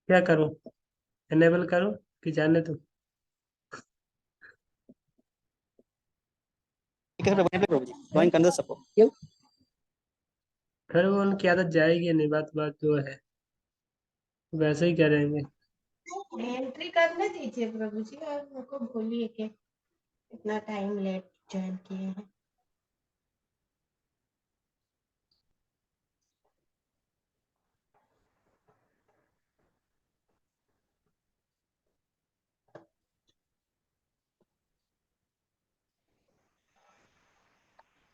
क्या करूं? एनेबल करूं कि जाने दो? ठीक है प्रभु जी, ज्वाइन करने दो सबको। क्यों? फिर वो उनकी आदत जाएगी नहीं, बात बात जो है वैसे ही करेंगे। एंट्री करने दीजिए प्रभु जी, और उनको बोलिए कि इतना टाइम लेट ज्वाइन किए हैं।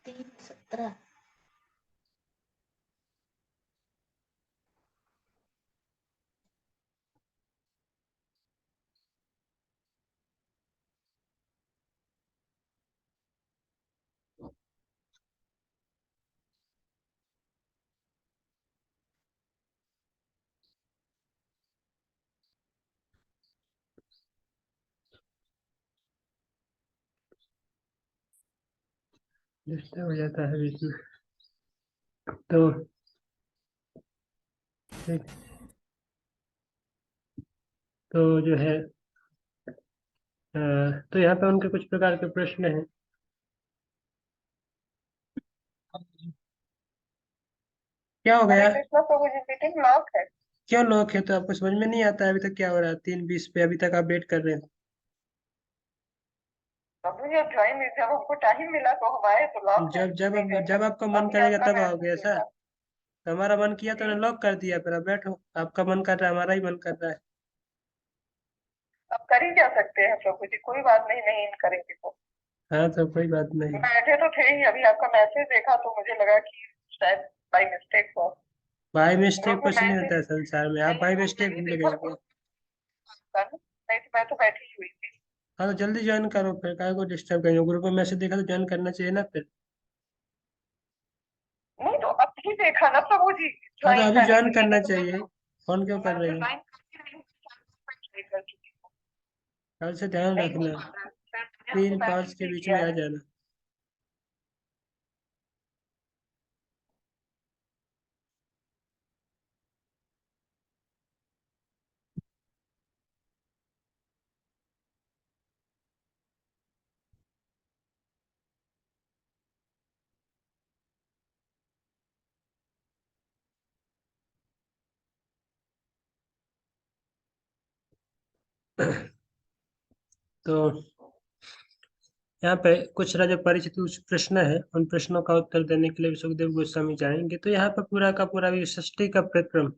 तीन 17। डिस्टर्ब हो जाता है बीच में तो। ठीक। तो जो है तो यहाँ पे उनके कुछ प्रकार के प्रश्न हैं। क्या हो गया? कृष्णा प्रभु जी, मीटिंग लॉक है। क्यों लॉक है? तो आपको समझ में नहीं आता है अभी तक क्या हो रहा है? 3:20 पे अभी तक आप वेट कर रहे हैं। प्रभु जी, ज्वाइन जब हमको टाइम मिला तो हम आए तो लॉक है। जब आपका मन करेगा तब आओगे ऐसा? तो हमारा मन किया तो लॉक कर दिया, फिर अब बैठो। आपका मन कर रहा है, हमारा ही मन कर रहा है। अब कर ही क्या सकते हैं प्रभु जी, कोई बात नहीं, नहीं इन करेंगे तो। हाँ तो कोई बात नहीं। बैठे तो थे ही, अभी आपका मैसेज देखा तो मुझे लगा कि शायद बाई मिस्टेक हो। बाय मिस्टेक प्रभु कुछ नहीं होता है मैसेज संसार में। आप बाय मिस्टेक भूल गए क्या? नहीं तो मैं तो बैठी ही हुई थी। हाँ तो जल्दी ज्वाइन करो, फिर काहे को डिस्टर्ब करेंगे? ग्रुप में मैसेज देखा तो ज्वाइन करना चाहिए ना फिर। नहीं तो अभी देखा ना प्रभु जी, हाँ तो ज्वाइन अभी ज्वाइन करेंगे करना तो चाहिए। फोन क्यों कर मैं रही तो है? ज्वाइन कर चुकी हूँ। कल से ध्यान नहीं हो रखना, पा रहा है, फिर मैंने 3-5 मैसेज के भी बीच किया में आ है। जाना। तो यहाँ पे कुछ जो परिचित कुछ प्रश्न है, उन प्रश्नों का उत्तर देने के लिए सुखदेव गोस्वामी जाएंगे। तो यहाँ पर पूरा का पूरा भी सृष्टि का प्रक्रम,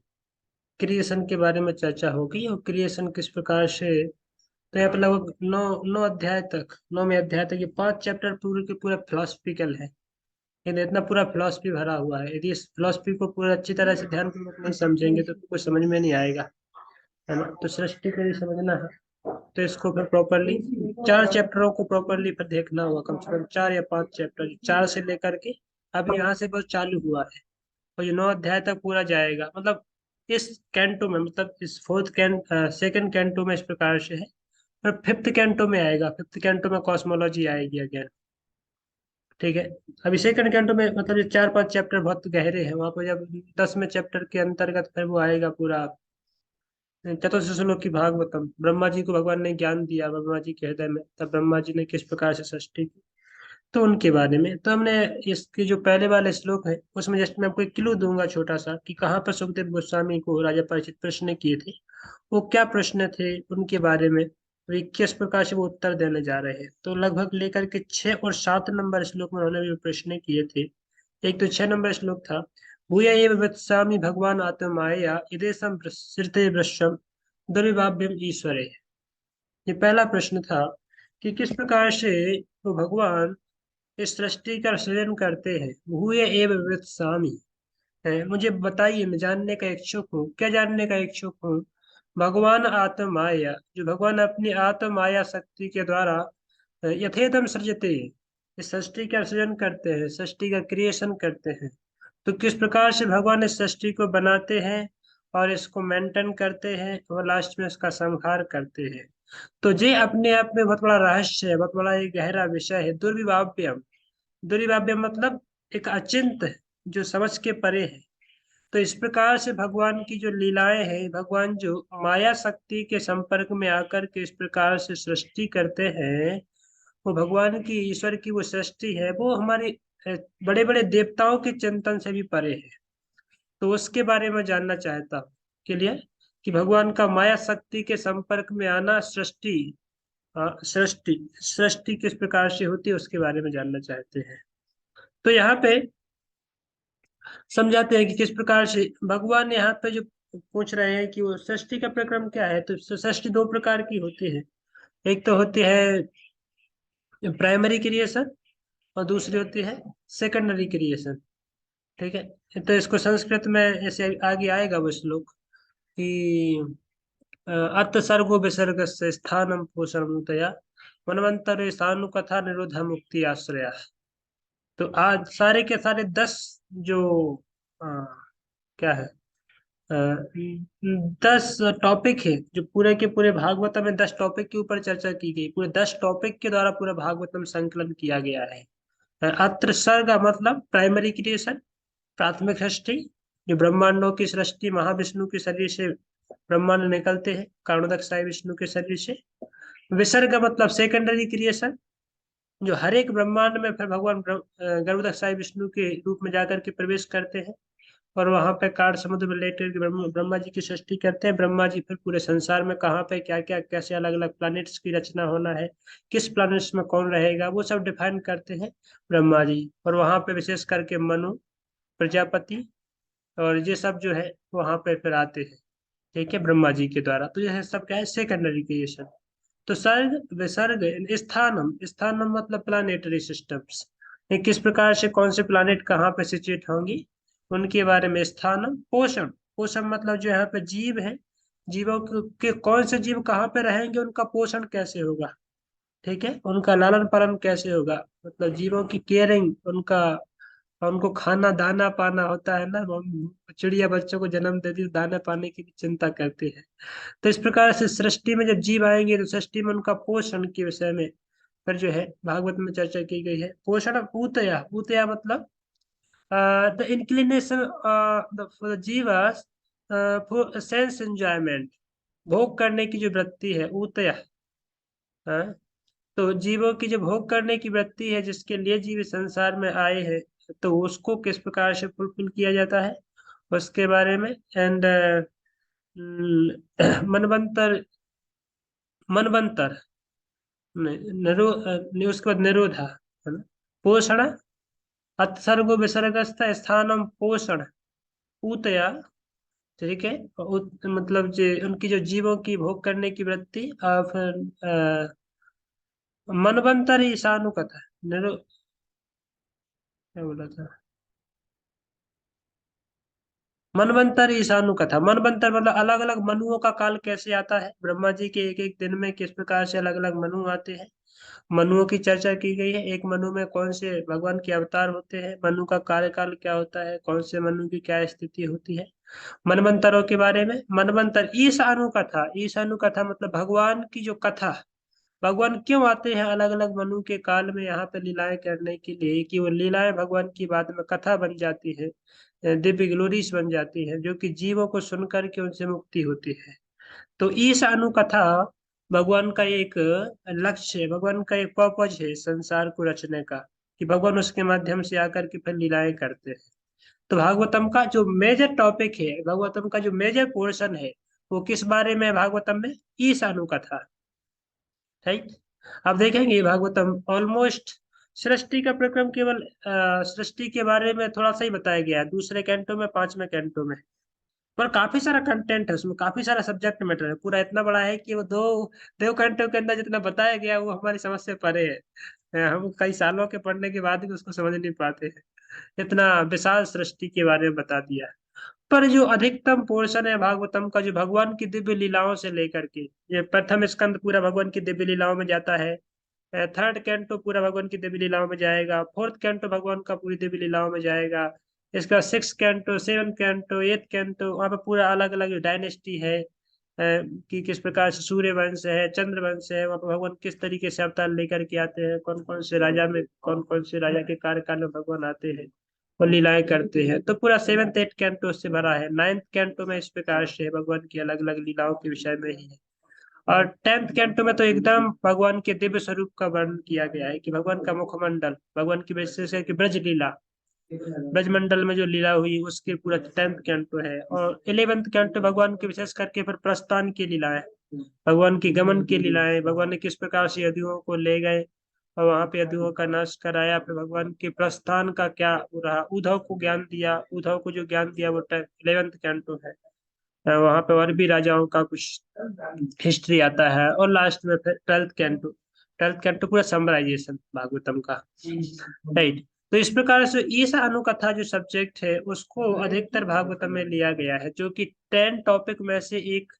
क्रिएशन के बारे में चर्चा होगी, और क्रिएशन किस प्रकार से। तो यहाँ पर लगभग 9वें अध्याय तक ये 5 चैप्टर पूरे के पूरा फिलोसफिकल है। लेकिन इतना पूरा फिलोसफी भरा हुआ है, यदि इस फिलोसफी को पूरा अच्छी तरह से ध्यानपूर्वक नहीं समझेंगे तो कुछ समझ में नहीं आएगा, है ना? तो सृष्टि को भी समझना है तो इसको फिर प्रॉपरली 4 चैप्टरों को प्रॉपरली फिर देखना होगा। कम से कम 4 या 5 चैप्टर, 4 से लेकर के अभी यहाँ से बस चालू हुआ है, और ये 9 अध्याय तक पूरा जाएगा। मतलब इस कैंटो में, मतलब इस सेकंड कैंटो में इस प्रकार से है। और फिफ्थ कैंटो में आएगा, फिफ्थ कैंटो में कॉस्मोलॉजी आएगी अगेन। ठीक है। अभी सेकंड कैंटो में मतलब ये 4-5 चैप्टर बहुत गहरे हैं। वहां पर जब 10वें चैप्टर के अंतर्गत फिर वो आएगा पूरा चतुर्श्लोक की भागवतम। ब्रह्मा जी को भगवान ने ज्ञान दिया ब्रह्मा जी के हृदय में, तब ब्रह्मा जी ने किस प्रकार से सृष्टि की, तो उनके बारे में। तो हमने इसके जो पहले वाले श्लोक है उसमें जस्ट मैं आपको एक क्लू दूंगा छोटा सा, कि कहाँ पर सुखदेव गोस्वामी को राजा परीक्षित प्रश्न किए थे, वो क्या प्रश्न थे उनके बारे में, वे किस प्रकार से वो उत्तर देने जा रहे हैं। तो लगभग लेकर के 6 और 7 नंबर श्लोक में उन्होंने भी प्रश्न किए थे। एक तो 6 नंबर श्लोक था, भूय एव वत्सामि भगवान आत्माया इदेशम श्रुते भ्रष्टम दुर्विभाव्यम ईश्वरे। ये पहला प्रश्न था कि किस प्रकार से वो भगवान इस सृष्टि का सृजन करते हैं। भूय एव वत्सामि है, मुझे बताइए, मैं जानने का इच्छुक हूँ। क्या जानने का इच्छुक हूँ? भगवान आत्माया, जो भगवान अपनी आत्माया शक्ति के द्वारा यथेदम सृजते, इस सृष्टि का सृजन करते हैं, सृष्टि का क्रिएशन करते हैं। तो किस प्रकार से भगवान इस सृष्टि को बनाते हैं और इसको मेंटेन करते हैं और लास्ट में इसका संहार करते हैं। तो ये अपने आप में बहुत बड़ा रहस्य है, बहुत बड़ा एक गहरा विषय है। दुर्विभाव्यम, दुर्विभाव्यम मतलब एक अचिंत, जो समझ के परे है। तो इस प्रकार से भगवान की जो लीलाएं हैं, भगवान जो माया शक्ति के संपर्क में आकर के इस प्रकार से सृष्टि करते हैं, वो भगवान की, ईश्वर की वो सृष्टि है, वो हमारे बड़े बड़े देवताओं के चिंतन से भी परे है। तो उसके बारे में जानना चाहता हूँ। क्लियर? कि भगवान का माया शक्ति के संपर्क में आना, सृष्टि, सृष्टि सृष्टि किस प्रकार से होती है उसके बारे में जानना चाहते हैं। तो यहाँ पे समझाते हैं कि किस प्रकार से भगवान यहाँ पे जो पूछ रहे हैं कि वो सृष्टि का प्रक्रम क्या है। तो सृष्टि दो प्रकार की होती है। एक तो होती है प्राइमरी क्रिएशन और दूसरी होती है सेकेंडरी क्रिएशन। ठीक है, तो इसको संस्कृत में ऐसे आगे आएगा वो श्लोक कि अत सर्गो विसर्ग से स्थानम पोषणतया मनवंतर सानुकथा निरोधा मुक्ति आश्रया। तो आज सारे के सारे 10 जो अ, क्या है, 10 टॉपिक है जो पूरे के पूरे भागवतम में 10 टॉपिक के ऊपर चर्चा की गई। पूरे 10 टॉपिक के द्वारा पूरा भागवतम संकलन किया गया है। अत्र सर्ग का मतलब प्राइमरी क्रिएशन, प्राथमिक सृष्टि, जो ब्रह्मांडों की सृष्टि महाविष्णु के शरीर से ब्रह्मांड निकलते हैं कारणोदक विष्णु के शरीर से। विसर्ग मतलब सेकेंडरी क्रिएशन, जो हर एक ब्रह्मांड में फिर भगवान गर्भोदक विष्णु के रूप में जाकर के प्रवेश करते हैं और वहां पे कार समुद्र में लेकर के ब्रह्मा जी की सृष्टि करते हैं। ब्रह्मा जी फिर पूरे संसार में कहाँ पे क्या क्या कैसे अलग अलग प्लैनेट्स की रचना होना है, किस प्लैनेट्स में कौन रहेगा, वो सब डिफाइन करते हैं ब्रह्मा जी। और वहां पे विशेष करके मनु, प्रजापति और ये सब जो है वहां पे फिर आते हैं। ठीक है, ब्रह्मा जी के द्वारा। तो यह सब क्या है, सेकेंडरी क्रिएशन। तो सर्ग विसर्ग स्थानम, स्थानम मतलब प्लानेटरी सिस्टम्स, किस प्रकार से कौन से प्लानेट कहाँ पे सिचुएट होंगी उनके बारे में। स्थानम पोषण, पोषण मतलब जो यहाँ पे जीव है, जीवों के कौन से जीव कहाँ पे रहेंगे, उनका पोषण कैसे होगा। ठीक है, उनका लालन पालन कैसे होगा, मतलब जीवों की केयरिंग, उनका, उनको खाना दाना पाना होता है ना, चिड़िया बच्चों को जन्म देती है, दाना पाने की भी चिंता करती है। तो इस प्रकार से सृष्टि में जब जीव आएंगे तो सृष्टि में उनका पोषण के विषय में फिर जो है भागवत में चर्चा की गई है। पोषण ऊतया, ऊतया मतलब the inclination for the जीवास for sense enjoyment, भोग करने की जो वृत्ति है ऊतया। हाँ, तो जीवों की जो भोग करने की वृत्ति है जिसके लिए जीव इस संसार में आए हैं, तो उसको किस प्रकार से फुलफिल किया जाता है उसके बारे में। एंड मनवंतर, मनवंतर उसके बाद निरोधा है ना, पोषण, अत्सर्गो विसर्गस्थ स्थानम पोषण पूतया। ठीक है, मतलब जो उनकी जो जीवों की भोग करने की वृत्ति और फिर मनवंतर ईशानु कथा निरो, क्या बोला था, मनवंतर ईशानु कथा। मनवंतर मतलब अलग अलग मनुओं का काल कैसे आता है, ब्रह्मा जी के एक एक दिन में किस प्रकार से अलग अलग मनु आते हैं, मनुओं की चर्चा की गई है। एक मनु में कौन से भगवान के अवतार होते हैं, मनु का कार्यकाल क्या होता है, कौन से मनु की क्या स्थिति होती है, मनवंतरों के बारे में। मनवंतर ईशानु कथा, ईशानु कथा मतलब भगवान की जो कथा, भगवान क्यों आते हैं अलग अलग मनु के काल में यहाँ पे लीलाएं करने के लिए, कि वो लीलाएं भगवान की बाद में कथा बन जाती है, दिव्य ग्लोरीज बन जाती है, जो कि जीवों को सुनकर के उनसे मुक्ति होती है। तो ईश अनुकथा भगवान का एक लक्ष्य है, भगवान का एक पर्पज है संसार को रचने का, कि भगवान उसके माध्यम से आकर के फिर लीलाएं करते हैं। तो भागवतम का जो मेजर टॉपिक है, भागवतम का जो मेजर पोर्शन है, वो किस बारे में है भागवतम में, ईश अनुकथा। राइट, अब देखेंगे भागवतम ऑलमोस्ट सृष्टि का प्रक्रम केवल सृष्टि के बारे में थोड़ा सा ही बताया गया है, दूसरे कैंटो में, पांचवें कैंटो में। पर काफी सारा कंटेंट है उसमें, काफी सारा सब्जेक्ट मैटर है, पूरा इतना बड़ा है कि वो दो घंटों के अंदर जितना बताया गया वो हमारी समझ से परे है। हम कई सालों के पढ़ने के बाद भी उसको समझ नहीं पाते हैं, इतना विशाल सृष्टि के बारे में बता दिया। पर जो अधिकतम पोर्शन है भागवतम का, जो भगवान की दिव्य लीलाओं से लेकर के, ये प्रथम स्कंद पूरा भगवान की दिव्य लीलाओं में जाता है, थर्ड कैंटो पूरा भगवान की दिव्य लीलाओं में जाएगा, फोर्थ कैंटो भगवान का पूरी दिव्य लीलाओं में जाएगा, इसका सिक्स कैंटो, सेवन कैंटो, एथ कैंटो, वहाँ पे पूरा अलग अलग डायनेस्टी है, कि किस प्रकार से सूर्य वंश है, चंद्र वंश है, वहाँ पे भगवान किस तरीके से अवतार लेकर के आते हैं, कौन कौन से राजा में, कौन कौन से राजा के कार्यकाल में भगवान आते हैं। और लीलाएं करते हैं। तो पूरा 7th 8th कैंटो से भरा है। 9th कैंटो में इस प्रकार से भगवान की अलग अलग लीलाओं के विषय में ही है। और 10th कैंटो में तो एकदम भगवान के दिव्य स्वरूप का वर्णन किया गया है कि भगवान का मुखमंडल, भगवान की विशेष है कि ब्रज लीला, ब्रजमंडल में जो लीला हुई उसके पूरा 10th कैंटो है। और 11th कैंटो भगवान के विशेष करके फिर प्रस्थान की लीलाएं, भगवान की गमन की लीलाएं, भगवान ने किस प्रकार से यदुओं को ले गए और वहां पे यदुओं का नाश कराया। फिर भगवान के प्रस्थान का क्या रहा, उद्धव को ज्ञान दिया, उद्धव को जो ज्ञान दिया वो 11th कैंटो है। वहां पे और भी राजाओं का कुछ हिस्ट्री आता है। और लास्ट में फिर 12th कैंटो पूरा समराइजेशन भागवतम का, राइट। तो इस प्रकार से इस अनुकथा जो सब्जेक्ट है उसको अधिकतर भागवतम में लिया गया है, जो कि 10 टॉपिक में से एक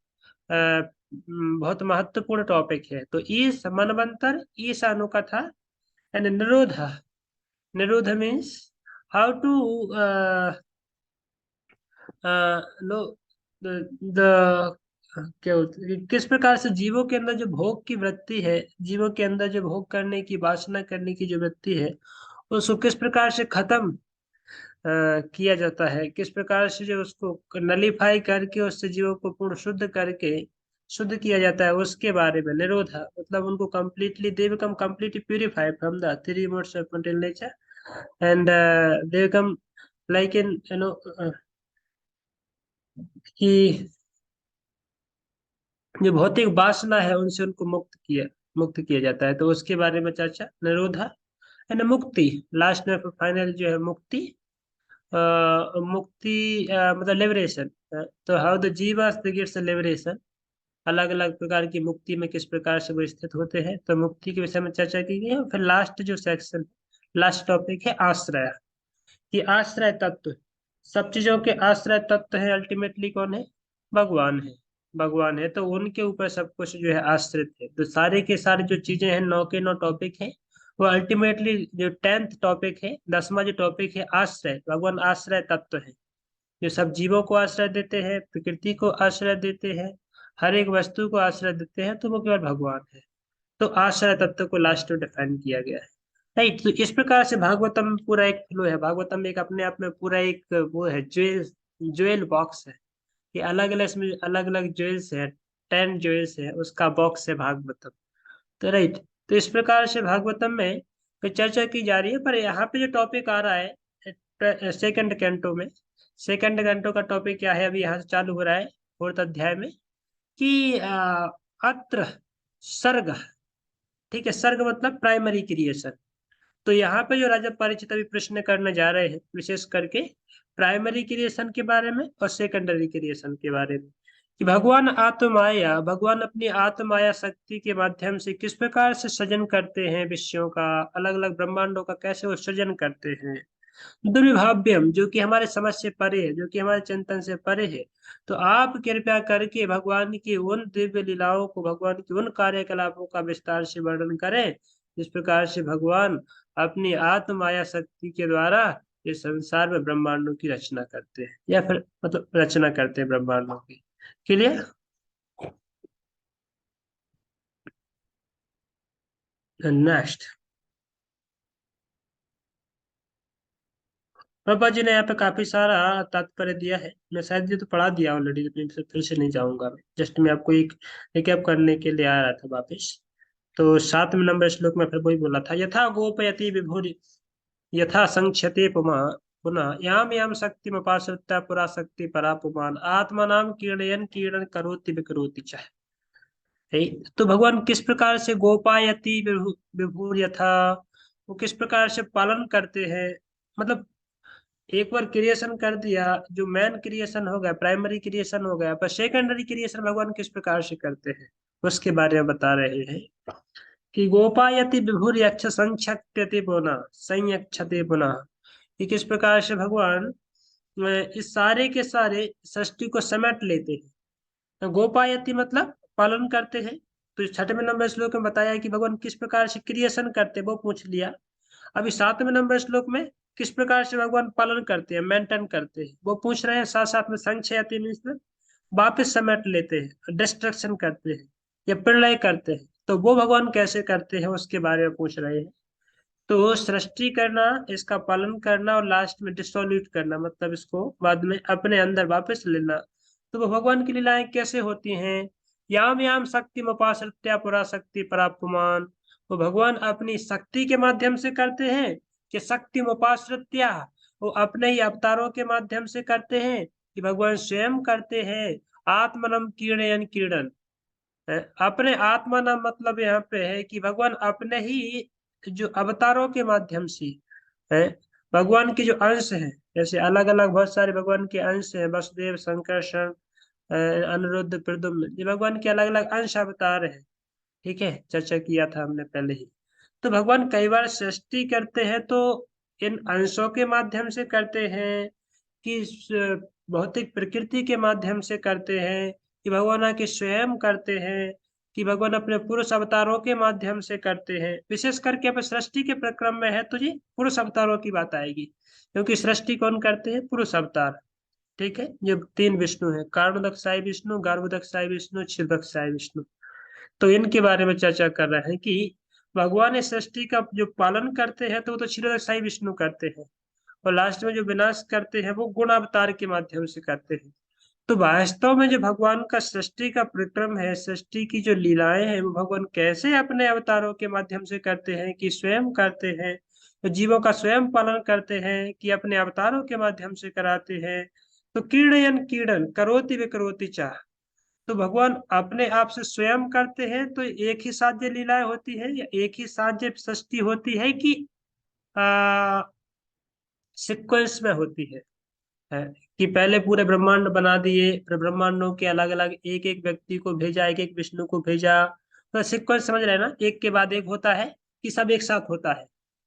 बहुत महत्वपूर्ण टॉपिक है। तो इस मनवंतर, इस अनुकथा एंड निरोध, निरोध means how to know the क्या किस प्रकार से जीवों के अंदर जो भोग की वृत्ति है, जीवों के अंदर जो भोग करने की, वासना करने की जो वृत्ति है, उसको किस प्रकार से खत्म किया जाता है, किस प्रकार से जो उसको नलीफाई करके उससे जीवों को पूर्ण शुद्ध करके शुद्ध किया जाता है, उसके बारे में निरोधा मतलब उनको completely they become completely purified from the three modes of material nature and they become like in कि जो भौतिक वासना है उनसे उनको मुक्त किया जाता है। तो उसके बारे में चर्चा निरोधा एंड मुक्ति, लास्ट में फाइनल जो है मुक्ति। मुक्ति मतलब लिबरेशन। तो हाउ द जीवास गेट्स लिबरेशन, अलग अलग प्रकार की मुक्ति में किस प्रकार से वो स्थित होते हैं, तो मुक्ति के विषय में चर्चा की गई है। और फिर लास्ट जो सेक्शन, लास्ट टॉपिक है आश्रय, कि आश्रय तत्व, सब चीजों के आश्रय तत्व है अल्टीमेटली कौन है, भगवान है। भगवान है तो उनके ऊपर सब कुछ जो है आश्रित है। तो सारे के सारे जो चीजें हैं, 9 के 9 टॉपिक है, वो अल्टीमेटली जो 10th टॉपिक है, 10वां जो टॉपिक है आश्रय, भगवान आश्रय तत्व है, जो सब जीवों को आश्रय देते हैं, प्रकृति को आश्रय देते हैं, हर एक वस्तु को आश्रय देते हैं, तो वो केवल भगवान है। तो आश्रय तत्व को लास्ट में डिफाइन किया गया है, राइट। तो इस प्रकार से भागवतम पूरा एक फ्लो है। भागवतम एक अपने आप में पूरा एक वो है, ज्वेल, ज्वेल बॉक्स है, कि अलग अलग इसमें अलग अलग ज्वेल्स है, 10 ज्वेल्स है, उसका बॉक्स है भागवतम। तो राइट, तो इस प्रकार से भागवतम में कोई चर्चा की जा रही है। पर यहाँ पे जो टॉपिक आ रहा है 2nd कैंटो में, 2nd कैंटो का टॉपिक क्या है, अभी यहाँ से चालू हो रहा है 4th अध्याय में, कि अत्र सर्ग, ठीक है, सर्ग मतलब प्राइमरी क्रिएशन। तो यहाँ पे जो राजा परीक्षित अभी प्रश्न करने जा रहे हैं विशेष करके प्राइमरी क्रिएशन के बारे में और सेकेंडरी क्रिएशन के बारे में, कि भगवान आत्माया, भगवान अपनी आत्माया शक्ति के माध्यम से किस प्रकार से सृजन करते हैं विश्वों का, अलग अलग ब्रह्मांडों का कैसे वो सृजन करते हैं। दुर्विभाव्यम, जो कि हमारे समझ से परे है, जो कि हमारे चिंतन से परे है। तो आप कृपया करके भगवान की उन दिव्य लीलाओं को, भगवान की उन कार्यकलापों का विस्तार से वर्णन करें जिस प्रकार से भगवान अपनी आत्माया शक्ति के द्वारा इस संसार में ब्रह्मांडों की रचना करते हैं, या फिर मतलब रचना करते हैं ब्रह्मांडों की। क्लियर? नेक्स्ट, पापा जी ने यहाँ पे काफी सारा तात्पर्य दिया है। मैं शायद ये तो पढ़ा दिया ऑलरेडी, लेकिन फिर से नहीं जाऊंगा मैं, जस्ट मैं आपको एक रिकैप करने के लिए आ रहा था वापिस। तो 7वें नंबर श्लोक में फिर वही बोला था, यथा गोपयति विभुरि यथा संक्षते पुमा पुनः याम याम शक्तिमुपाश्रित्य पुरा शक्ति परा पुमान आत्मानाम कीर्णयन कीर्णन करोति विकरोति च। तो भगवान किस प्रकार से गोपायति विभुर यथा, वो किस प्रकार से पालन करते हैं, मतलब एक बार क्रिएशन कर दिया, जो मैन क्रिएशन हो गया, प्राइमरी क्रिएशन हो गया, पर सेकेंडरी क्रिएशन भगवान किस प्रकार से करते हैं उसके बारे में बता रहे हैं, कि गोपायति विभुर यक्ष संक्षत्यति पुनः संयक्षते पुनः, कि किस प्रकार से भगवान इस सारे के सारे सृष्टि को समेट लेते हैं। गोपायति मतलब पालन करते हैं। तो 6वें नंबर श्लोक में बताया कि भगवान किस प्रकार से क्रिएशन करते हैं, वो पूछ लिया। अभी 7वें नंबर श्लोक में किस प्रकार से भगवान पालन करते हैं, मेंटेन करते हैं, वो पूछ रहे हैं। साथ साथ में संक्षयति मीन्स में वापस समेट लेते हैं, डिस्ट्रक्शन करते हैं या प्रलय करते हैं, तो वो भगवान कैसे करते हैं उसके बारे में पूछ रहे हैं। तो सृष्टि करना, इसका पालन करना और लास्ट में डिसोल्यूट करना, मतलब इसको बाद में अपने अंदर वापस लेना। तो वो भगवान की लीलाएं कैसे होती हैं? याम याम शक्ति उपाश्रित्या पराशक्ति परापुमान। वो भगवान अपनी शक्ति के माध्यम से करते हैं कि शक्ति उपाश्रित्या, वो अपने ही अवतारों के माध्यम से करते हैं कि भगवान स्वयं करते हैं। आत्मनम कीर्णयन क्रीडन, अपने आत्मा नाम मतलब यहाँ पे है कि भगवान अपने ही जो अवतारों के माध्यम से है, भगवान के जो अंश हैं, जैसे अलग अलग बहुत सारे भगवान के अंश हैं, वसुदेव, संकर्षण, अनिरुद्ध, प्रद्युम्न, ये भगवान के अलग अलग अंश अवतार हैं। ठीक है, चर्चा किया था हमने पहले ही। तो भगवान कई बार सृष्टि करते हैं तो इन अंशों के माध्यम से करते हैं कि भौतिक प्रकृति के माध्यम से करते हैं कि भगवान आके स्वयं करते हैं कि भगवान अपने पुरुष अवतारों के माध्यम से करते हैं। विशेष करके अब सृष्टि के प्रक्रम में है तो ये पुरुष अवतारों की बात आएगी, क्योंकि सृष्टि कौन करते हैं? पुरुष अवतार। ठीक है, ये तीन विष्णु है, कारणोदकसाई विष्णु, गार्भोदकसाई विष्णु, क्षीरदकसाई विष्णु। तो इनके बारे में चर्चा कर रहे हैं कि भगवान इस सृष्टि का जो पालन करते हैं तो वो तो क्षीरदकसाई विष्णु करते हैं, और लास्ट में जो विनाश करते हैं वो गुण अवतार के माध्यम से करते हैं। तो वास्तव में जो भगवान का सृष्टि का प्रक्रम है, सृष्टि की जो लीलाएं हैं, वो भगवान कैसे अपने अवतारों के माध्यम से करते हैं कि स्वयं करते हैं, तो जीवों का स्वयं पालन करते हैं कि अपने अवतारों के माध्यम से कराते हैं। तो कीड़यन कीड़न करोति विकरोति चाह, तो भगवान अपने आप से स्वयं करते हैं तो एक ही साथ ये लीलाएं होती है, या एक ही साथ ये सृष्टि होती है कि आ सिक्वेंस में होती है कि पहले पूरे ब्रह्मांड बना दिए, फिर ब्रह्मांडों के अलग अलग एक एक व्यक्ति को भेजा, एक एक विष्णु को भेजा। तो सिक्वेंस समझ रहे हैं ना, एक के बाद एक होता है कि सब एक साथ होता है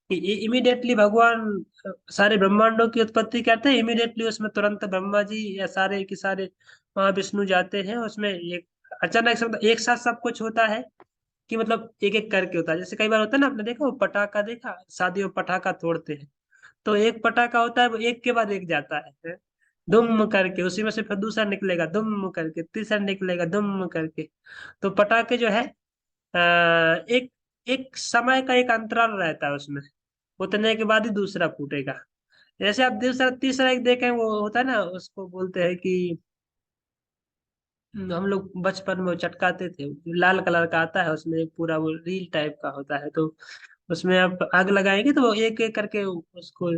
कि इमीडिएटली भगवान सारे ब्रह्मांडों की उत्पत्ति करते हैं, इमीडिएटली उसमें तुरंत ब्रह्मा जी या सारे के सारे वहां विष्णु जाते हैं, उसमें एक अचानक से मतलब एक साथ सब कुछ होता है कि मतलब एक एक करके होता है। जैसे कई बार होता है ना, आपने देखा वो पटाखा देखा, शादियों में पटाखा तोड़ते हैं तो एक पटाखा होता है वो एक के बाद एक जाता है, दुम करके, उसी में से फिर दूसरा निकलेगा दुम करके, तीसरा निकलेगा दुम करके। तो पटाखे जो है एक एक समय का एक अंतराल रहता है उसमें, उतने के बाद ही दूसरा फूटेगा। जैसे आप दूसरा तीसरा एक देखें, वो होता है ना, उसको बोलते हैं कि हम लोग बचपन में वो चटकाते थे, लाल कलर का आता है, उसमें एक पूरा वो रील टाइप का होता है, तो उसमें आप आग लगाएंगे तो वो एक एक करके उसको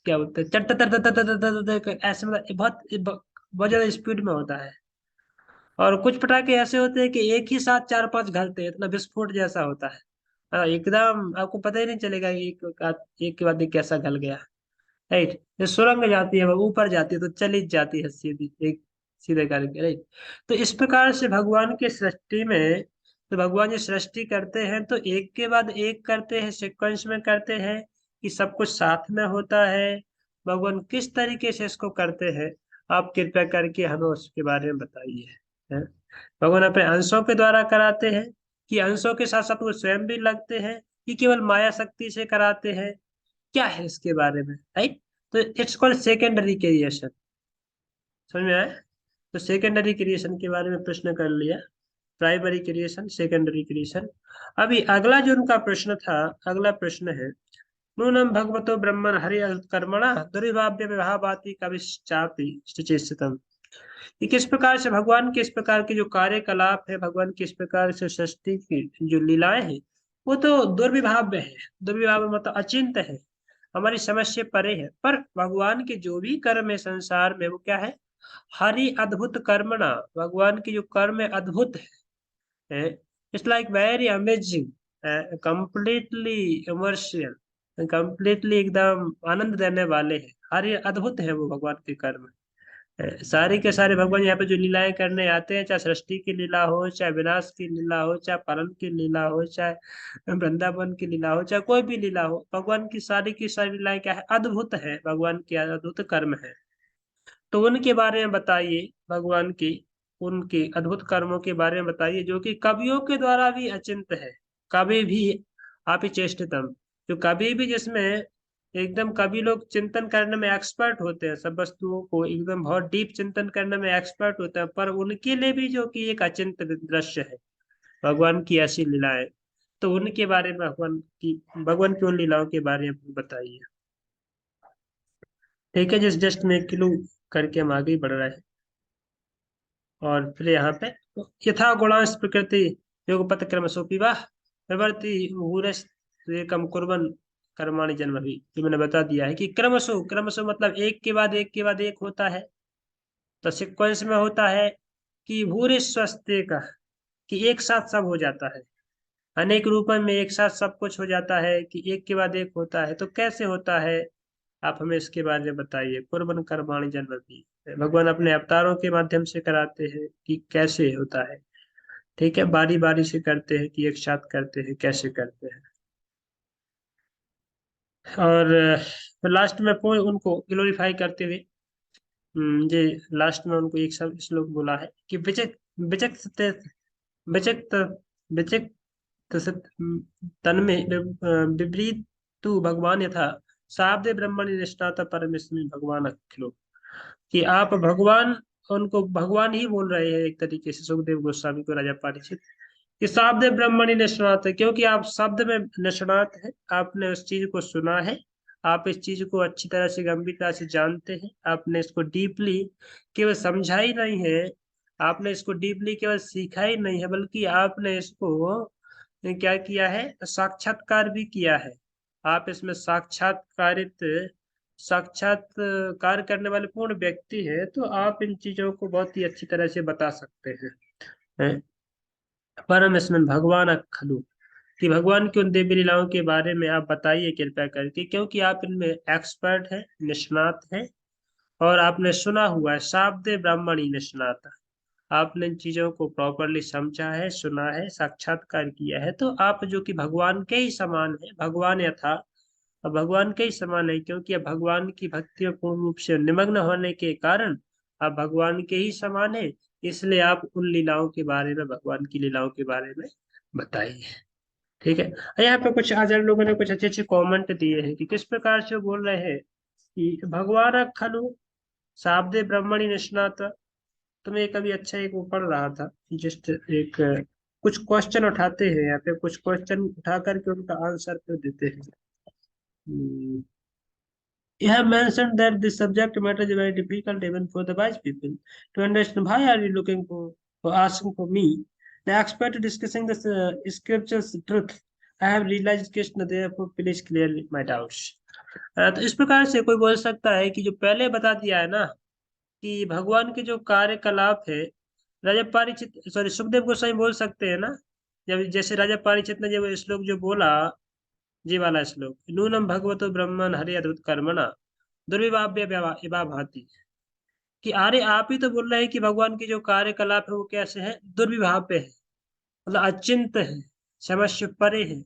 क्या बोलते हैं, चट तर तर तर तर तर तर ऐसे, मतलब बहुत ज्यादा स्पीड में होता है। और कुछ पटाखे ऐसे होते हैं कि एक ही साथ चार पांच घलते हैं, इतना विस्फोट जैसा होता है। हाँ, एकदम आपको पता ही नहीं चलेगा कि एक के बाद एक कैसा गल गया। राइट, जो सुरंग जाती है वो ऊपर जाती है तो चली जाती है सीधी, एक सीधे करके। राइट, तो इस प्रकार से भगवान के सृष्टि में, तो भगवान जो सृष्टि करते हैं तो एक के बाद एक करते हैं, सीक्वेंस में करते हैं कि सब कुछ साथ में होता है। भगवान किस तरीके से इसको करते हैं, आप कृपया करके हमें उसके बारे में बताइए। हैं? भगवान अपने अंशों के द्वारा कराते हैं कि अंशों के साथ साथ वो स्वयं भी लगते हैं कि केवल माया शक्ति से कराते हैं, क्या है इसके बारे में? राइट, तो इट्स कॉल्ड सेकेंडरी क्रिएशन। समझ में आया? तो सेकेंडरी क्रिएशन के बारे में प्रश्न कर लिया, प्राइमरी क्रिएशन, सेकेंडरी क्रिएशन। अभी अगला जो उनका प्रश्न था, अगला प्रश्न है, नूनम भगवतो ब्रह्मण हरि कर्मणा दुर्भाव्य विभावाति कविश्चापि सुचेषितम्। कि किस प्रकार से भगवान के इस प्रकार के जो कार्यकलाप है, भगवान के इस प्रकार से सृष्टि की जो लीलाएं हैं, वो तो दुर्विभाव्य है। दुर्विभाव्य मतलब अचिंत है, हमारी समझ से परे है। पर भगवान के जो भी कर्म है संसार में, वो क्या है? हरि अद्भुत कर्मणा, भगवान की जो कर्म है अद्भुत है। It's like very amazing, completely immersive, completely एकदम आनंद देने वाले हैं। हरि अद्भुत है वो भगवान के कर्म। सारे के सारे भगवान यहाँ पे जो लीलाएं करने आते हैं, चाहे सृष्टि की लीला हो, चाहे विनाश की लीला हो, चाहे पालन की लीला हो, चाहे वृंदावन की लीला हो, चाहे कोई भी लीला हो, भगवान की सारी लीलाएं क्या है? अद्भुत है, भगवान के अद्भुत कर्म है। तो उनके बारे में बताइए, भगवान की उनके अद्भुत कर्मों के बारे में बताइए, जो कि कवियों के द्वारा भी अचिंत है। कभी भी आप ही चेष्टितम, जो कभी भी जिसमें एकदम कभी लोग चिंतन करने में एक्सपर्ट होते हैं, सब वस्तुओं को एकदम बहुत डीप चिंतन करने में एक्सपर्ट होते हैं, पर उनके लिए भी जो कि एक अचिंत दृश्य है भगवान की ऐसी लीलाएं। तो उनके बारे में भगवान की उन लीलाओं के बारे में बताइए। ठीक है, जस्ट में क्लू करके हम आगे बढ़ रहे हैं। और फिर यहाँ पे यथा गुणांश प्रकृति योगपत क्रमशो विवाह प्रवृत्ति मुहूर्तम कुर्बन कर्माणि जन्म भी, जो मैंने बता दिया है कि क्रमशो, क्रमशो मतलब एक के बाद एक के बाद एक होता है, तो सिक्वेंस में होता है कि भूरे स्वस्थ्य का, कि एक साथ सब हो जाता है, अनेक रूपों में एक साथ सब कुछ हो जाता है, कि एक के बाद एक होता है। तो कैसे होता है, आप हमें इसके बारे में बताइए। कुर्बन कर्माणि जन्म भी, भगवान अपने अवतारों के माध्यम से कराते हैं कि कैसे होता है। ठीक है, बारी बारी से करते हैं कि एक साथ करते हैं, कैसे करते हैं। और लास्ट में उनको ग्लोरीफाई करते हुए ये लास्ट में उनको एक सब श्लोक बोला है कि विचक विचक विचक विचक तन्मे विपरीत तू भगवान यथा शाब्दे ब्रह्मणि निष्ठाता परमेश्वरी भगवान अखिलो, कि आप भगवान, उनको भगवान ही बोल रहे हैं एक तरीके से सुखदेव गोस्वामी को, राजा परीक्षित, कि शब्द ब्रह्मणि निष्णात है, क्योंकि आप शब्द में निष्णात है, आपने उस चीज को सुना है, आप इस चीज को अच्छी तरह से गंभीरता से जानते हैं, आपने इसको डीपली केवल समझा ही नहीं है, आपने इसको डीपली केवल सीखा ही नहीं है, बल्कि आपने इसको क्या किया है, साक्षात्कार भी किया है। आप इसमें साक्षात्कार करने वाले पूर्ण व्यक्ति है, तो आप इन चीजों को बहुत ही अच्छी तरह से बता सकते हैं। परम इसमें भगवान खलु, कि भगवान की उन देवी लीलाओं के बारे में आप बताइए कृपया करके, क्योंकि आप इनमें एक्सपर्ट हैं, निष्णात हैं, और आपने सुना हुआ है, शाब्दे ब्राह्मणी निष्णात, आपने इन चीजों को प्रॉपरली समझा है, सुना है, साक्षात्कार किया है, तो आप जो कि भगवान के ही समान है, भगवान यथा, अब भगवान के ही समान है, क्योंकि अब भगवान की भक्ति में पूर्ण रूप से निमग्न होने के कारण आप भगवान के ही समान है। इसलिए आप उन लीलाओं के बारे में, भगवान की लीलाओं के बारे में बताइए। ठीक है, यहाँ पे कुछ आचार्य लोगों ने कुछ अच्छे अच्छे कमेंट दिए हैं कि किस प्रकार से वो बोल रहे हैं कि भगवान खलु शाब्दे ब्रह्मणि निष्णात। तो मैं कभी अच्छा एक वो पढ़ रहा था, जस्ट एक कुछ क्वेश्चन उठाते हैं, यहाँ पे कुछ क्वेश्चन उठा करके उनका आंसर फिर देते हैं। You have mentioned that this subject matter is very difficult even for the wise people to understand. Why are you looking for asking for me, the expert discussing the scriptures truth? I have realized Krishna, therefore please clear my doubts. तो इस प्रकार से कोई बोल सकता है कि जो पहले बता दिया है ना, कि भगवान के जो कार्यकलाप है, राजा पारिचित, सॉरी, सुखदेव गोस्वामी बोल सकते हैं ना, जब जैसे राजा पारिचित ने जब श्लोक जो बोला, जी वाला श्लोक, नूनम भगवतो ब्रह्मन हरि अद्भुत कर्मणा दुर्विभाव्य इवा भांति, कि अरे आप ही तो बोल रहे हैं कि भगवान के जो कार्यकलाप है वो कैसे है, दुर्विभाव्य है, मतलब अचिंत है, समझ से परे है।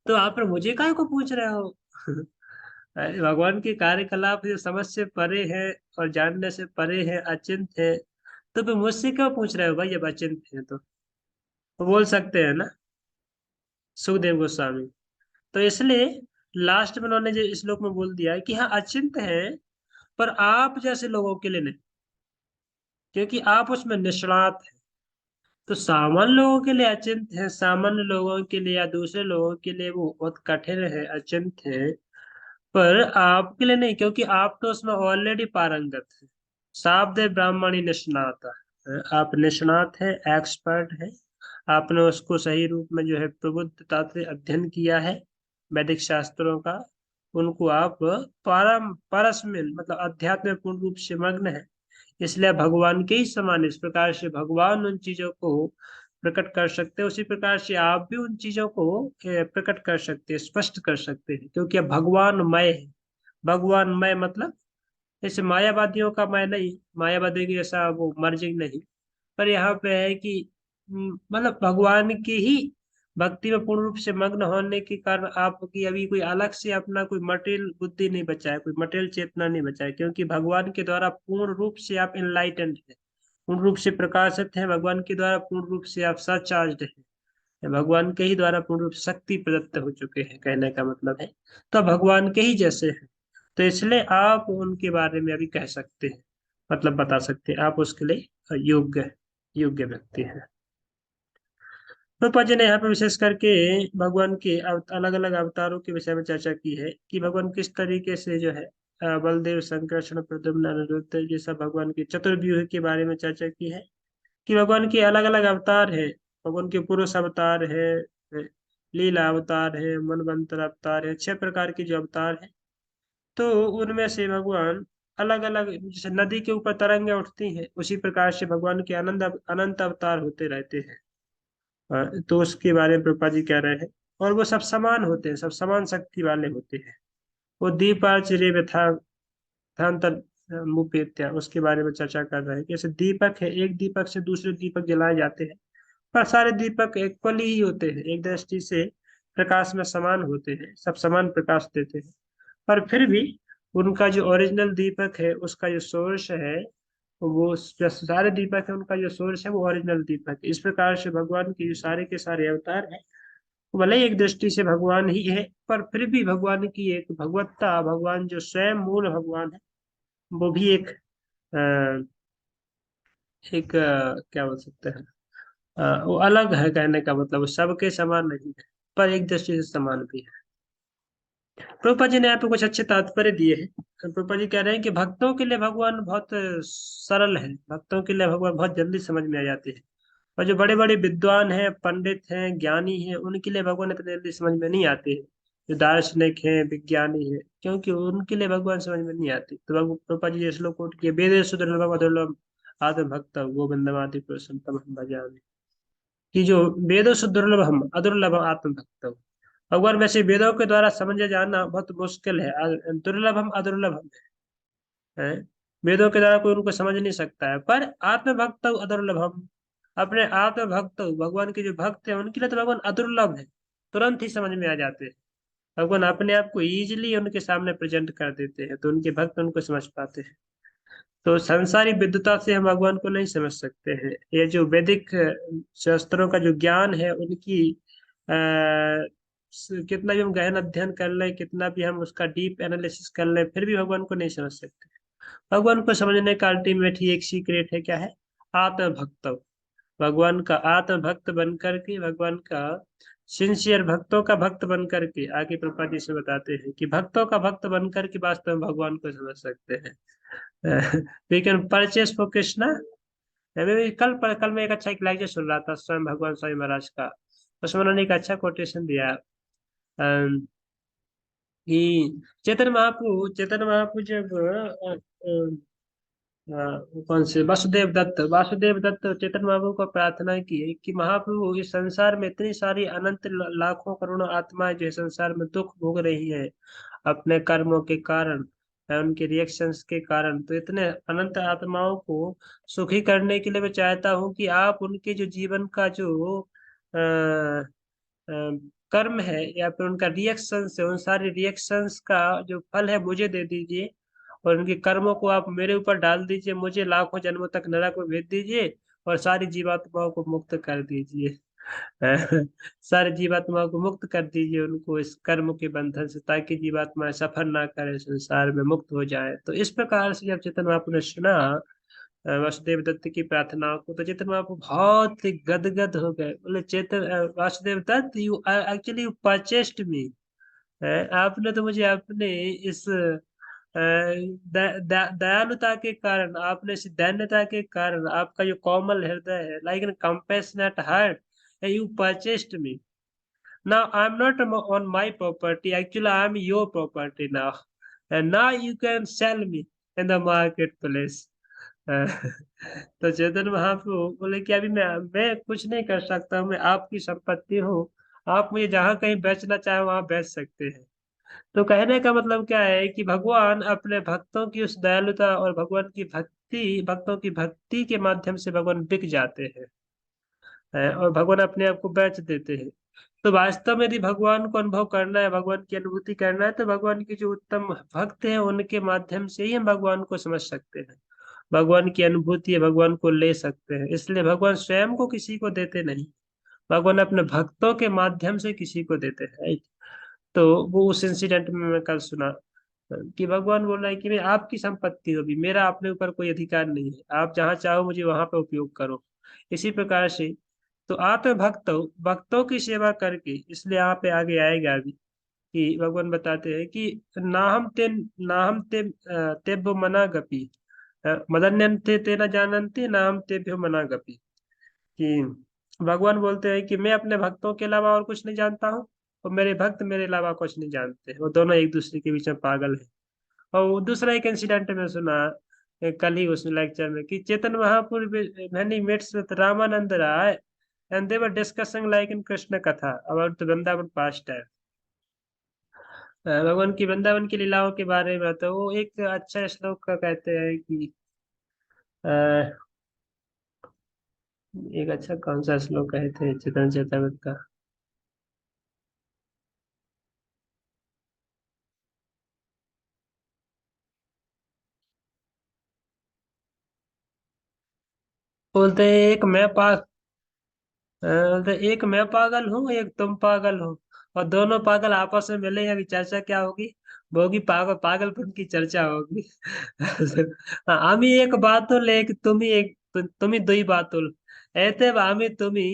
तो आप मुझे काहे को पूछ रहे हो अरे भगवान के कार्यकलाप जो समझ से परे है और जानने से परे है, अचिंत है, तो फिर मुझसे क्यों पूछ रहे हो भाई, जब अचिंत है तो बोल सकते हैं ना सुखदेव गोस्वामी। तो इसलिए लास्ट में उन्होंने जो श्लोक में बोल दिया है कि हाँ अचिंत है, पर आप जैसे लोगों के लिए नहीं, क्योंकि आप उसमें निष्णात हैं। तो सामान्य लोगों के लिए अचिंत है, सामान्य लोगों के लिए या दूसरे लोगों के लिए वो बहुत कठिन है, अचिंत है, पर आपके लिए नहीं, क्योंकि आप तो उसमें ऑलरेडी पारंगत है। शाब्द ब्राह्मणी निष्णात है, आप निष्णात है, एक्सपर्ट है, आपने उसको सही रूप में जो है प्रबुद्धता से अध्ययन किया है वैदिक शास्त्रों का, उनको आप पारस्मिन मतलब अध्यात्म में पूर्ण रूप से मग्न है, इसलिए भगवान के ही समान, इस प्रकार से भगवान उन चीजों को प्रकट कर सकते हैं, उसी प्रकार से आप भी उन चीजों को प्रकट कर सकते हैं, स्पष्ट कर सकते हैं, क्योंकि अब भगवानमय है। भगवानमय मतलब जैसे मायावादियों का मैं नहीं, मायावादी की जैसा वो मर्जिंग नहीं, पर यहाँ पे है कि मतलब भगवान की ही भक्ति में पूर्ण रूप से मग्न होने के कारण आपकी अभी कोई अलग से अपना कोई मटेरियल बुद्धि नहीं बचा है, कोई मटेरियल चेतना नहीं बचा है, क्योंकि भगवान के द्वारा पूर्ण रूप से आप इनलाइटेंड है, पूर्ण रूप से प्रकाशित है, भगवान के द्वारा पूर्ण रूप से आप सचार्ज है, भगवान के ही द्वारा पूर्ण रूप से शक्ति प्रदत्त हो चुके हैं, कहने का मतलब है तो भगवान के ही जैसे हैं। तो इसलिए आप उनके बारे में अभी कह सकते हैं, मतलब बता सकते हैं, आप उसके लिए योग्य योग्य व्यक्ति हैं। रूपा जी ने यहाँ पे विशेष करके भगवान के अलग अलग अवतारों के विषय में चर्चा की है कि भगवान किस तरीके से जो है बलदेव, संकर्षण, प्रद्युम्न, अनिरुद्ध, ये सब भगवान के चतुर्व्यूह के बारे में चर्चा की है कि भगवान के अलग अलग अवतार है। भगवान के पुरुष अवतार है, लीला अवतार है, मनवंतर अवतार है, 6 प्रकार के जो अवतार है। तो उनमें से भगवान अलग अलग, जैसे नदी के ऊपर तरंगें उठती हैं, उसी प्रकार से भगवान के अनंत अनंत अवतार होते रहते हैं। तो उसके बारे में प्रभुपाद जी कह रहे हैं। और वो सब समान होते हैं, सब समान शक्ति वाले होते हैं। वो दीपार्चर्य व्यथांतर मुपेत्या, उसके बारे में चर्चा कर रहे हैं। जैसे दीपक है, एक दीपक से दूसरे दीपक जलाए जाते हैं, पर सारे दीपक इक्वली ही होते हैं, एक दृष्टि से प्रकाश में समान होते हैं, सब समान प्रकाश देते हैं। पर फिर भी उनका जो ओरिजिनल दीपक है, उसका जो सोर्स है, वो जो सारे दीपक है उनका जो सोर्स है वो ओरिजिनल दीपक है। इस प्रकार से भगवान के जो सारे के सारे अवतार हैं, भले ही एक दृष्टि से भगवान ही है, पर फिर भी भगवान की एक भगवत्ता, भगवान जो स्वयं मूल भगवान है, वो भी क्या बोल सकते हैं, वो अलग है। कहने का मतलब वो सबके समान नहीं है, पर एक दृष्टि से समान भी है। प्रभुपाद जी ने यहाँ पे कुछ अच्छे तात्पर्य दिए हैं। प्रभुपाद जी कह रहे हैं कि भक्तों के लिए भगवान बहुत सरल है, भक्तों के लिए भगवान बहुत जल्दी समझ में आ जाते हैं। और जो बड़े बड़े विद्वान हैं, पंडित हैं, ज्ञानी हैं, उनके लिए भगवान इतने जल्दी समझ में नहीं आते हैं। जो दार्शनिक हैं, विज्ञानी हैं, क्योंकि उनके लिए भगवान समझ में नहीं आती। तो प्रभुपाद जी ये श्लोक कोट किए, वेदेषु दुर्लभम दुर्लभम आत्म भक्त गोविंदमादि पुरुषं तमहं भजामि। कि जो वेदों से दुर्लभ हम अदुर्लभ आत्म भक्त, भगवान वैसे वेदों के द्वारा समझे जाना बहुत मुश्किल है। दुर्लभ हम अदुर्लभ हम है। वेदों के द्वारा कोई उनको समझ नहीं सकता है, पर आत्म भक्त अदुर्लभ हम, अपने आत्म भक्त भगवान के जो भक्त हैं उनके लिए तो भगवान अदुर्लभ है, तुरंत ही समझ में आ जाते हैं। भगवान अपने आप को इजीली उनके सामने प्रेजेंट कर देते हैं, तो उनके भक्त उनको समझ पाते हैं। तो संसारी विद्वता से हम भगवान को नहीं समझ सकते हैं। ये जो वैदिक शास्त्रों का जो ज्ञान है, उनकी कितना भी हम गहन अध्ययन कर लें, कितना भी हम उसका डीप एनालिसिस कर लें, फिर भी भगवान को नहीं समझ सकते। भगवान को समझने का अल्टीमेट ही एक सीक्रेट है, क्या है? आत्मभक्त। भगवान का आत्मभक्त बन करके, भगवान का सिंसियर भक्तों का भक्त बन करके, आगे प्रभुपाद जी से बताते हैं कि भक्तों का भक्त बन करके वास्तव में भगवान को समझ सकते हैं। We can purchase for Krishna. कल मैं एक लेक्चर सुन रहा था स्वयं भगवान स्वामी महाराज का। उसमें उन्होंने एक अच्छा कोटेशन दिया कि चेतन महाप्रभु जब कौन से वासुदेव दत्त चेतन महाप्रभु को प्रार्थना की है कि महाप्रभु, इस संसार में इतनी सारी अनंत लाखों करोड़ों आत्माएं जो इस संसार में दुख भोग रही हैं अपने कर्मों के कारण, उनके रिएक्शंस के कारण, तो इतने अनंत आत्माओं को सुखी करने के लिए मैं चाहता हूँ कि आप उनके जो जीवन का जो अ, अ, कर्म है या फिर उनका रिएक्शंस है, उन सारे रिएक्शंस का जो फल है मुझे दे दीजिए, और उनके कर्मों को आप मेरे ऊपर डाल दीजिए, मुझे लाखों जन्मों तक नरक में भेज दीजिए, और सारी जीवात्माओं को मुक्त कर दीजिए। सारे जीवात्माओं को मुक्त कर दीजिए, उनको इस कर्म के बंधन से, ताकि जीवात्मा सफर ना करे, संसार में मुक्त हो जाए। तो इस प्रकार से जब चेतन महाप्रभु ने सुना वासुदेव दत्त की प्रार्थना को, तो चेतन महाप्रभु बहुत ही गदगद हो गए। बोले, Chetan Vasudev Dutt, you actually you purchased me. आपने तो मुझे अपने इस दयालुता के कारण, आपने इस दैन्यता के कारण, आपका जो कोमल हृदय है, like an compassionate heart, you purchased me. Now I'm not on my property. Actually, I'm your property now, and now you can sell me in the marketplace. तो चेतन महाप्रभु बोले कि अभी मैं कुछ नहीं कर सकता हूँ, मैं आपकी संपत्ति हूँ। आप मुझे जहाँ कहीं बेचना चाहे वहां बेच सकते हैं। तो कहने का मतलब क्या है कि भगवान अपने भक्तों की उस दयालुता और भगवान की भक्ति, भक्तों की भक्ति के माध्यम से भगवान बिक जाते हैं, और भगवान अपने आप को बेच देते हैं। तो वास्तव में यदि भगवान को अनुभव करना है, भगवान की अनुभूति करना है, तो भगवान के जो उत्तम भक्त हैं उनके माध्यम से ही हम भगवान को समझ सकते हैं, भगवान की अनुभूति है, भगवान को ले सकते हैं। इसलिए भगवान स्वयं को किसी को देते नहीं, भगवान अपने भक्तों के माध्यम से किसी को देते हैं। तो वो उस इंसिडेंट में मैं कल सुना कि भगवान बोल रहा है कि मैं आपकी संपत्ति हो, भी मेरा अपने ऊपर कोई अधिकार नहीं है, आप जहाँ चाहो मुझे वहां पे उपयोग करो। इसी प्रकार से तो आप भक्तों भक्तों की सेवा करके, इसलिए यहाँ पे आगे आएगा अभी कि भगवान बताते हैं कि नाहम ते तेभ्यो मना गपि मदन्यन्ते तेन जानन्ति नाहम तेभ्यो मना गपि। कि भगवान बोलते हैं कि मैं अपने भक्तों के अलावा और कुछ नहीं जानता हूँ, और मेरे भक्त मेरे अलावा कुछ नहीं जानते, वो दोनों एक दूसरे के बीच में पागल है। और वो दूसरा एक इंसिडेंट में सुना कल ही उस लेक्चर में कि चेतन महापुर when he met with Ramanand Rai and they were discussing like in Krishna Katha about the Vrindavan pastime, भगवान की वृंदावन की लीलाओं के बारे में। तो वो एक अच्छा श्लोक का कहते हैं कि अ, एक अच्छा कौन सा श्लोक कहते हैं चेतन चेतावत का, बोलते हैं बोलते हैं, एक मैं पागल हूँ एक तुम पागल हो, और दोनों पागल आपस में मिले, अभी चर्चा क्या होगी, वो होगी पागलपन की चर्चा होगी। আমি एक बातुल एक তুমি দুই बातुल এতে আমি তুমি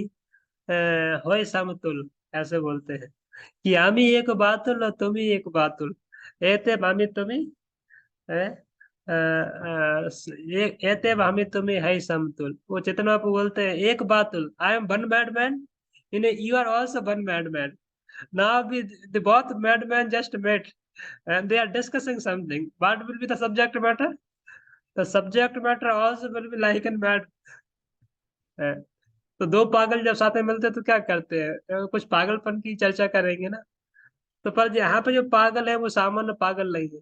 হয় समतुल, ऐसे बोलते हैं कि আমি एक बातुल और तुम ही एक बातुल एते আমি তুমি एते भामी तुम्हें है समतुल। वो चेतना बापू बोलते हैं एक बातुल, I am one mad man in you are also one mad man, now we the both mad man just met and they are discussing something, what will be the subject matter, the subject matter also will be like an mad. तो दो पागल जब साथ में मिलते हैं तो क्या करते हैं, कुछ पागलपन की चर्चा करेंगे ना। तो पर यहाँ पे जो पागल है वो सामान्य पागल नहीं है,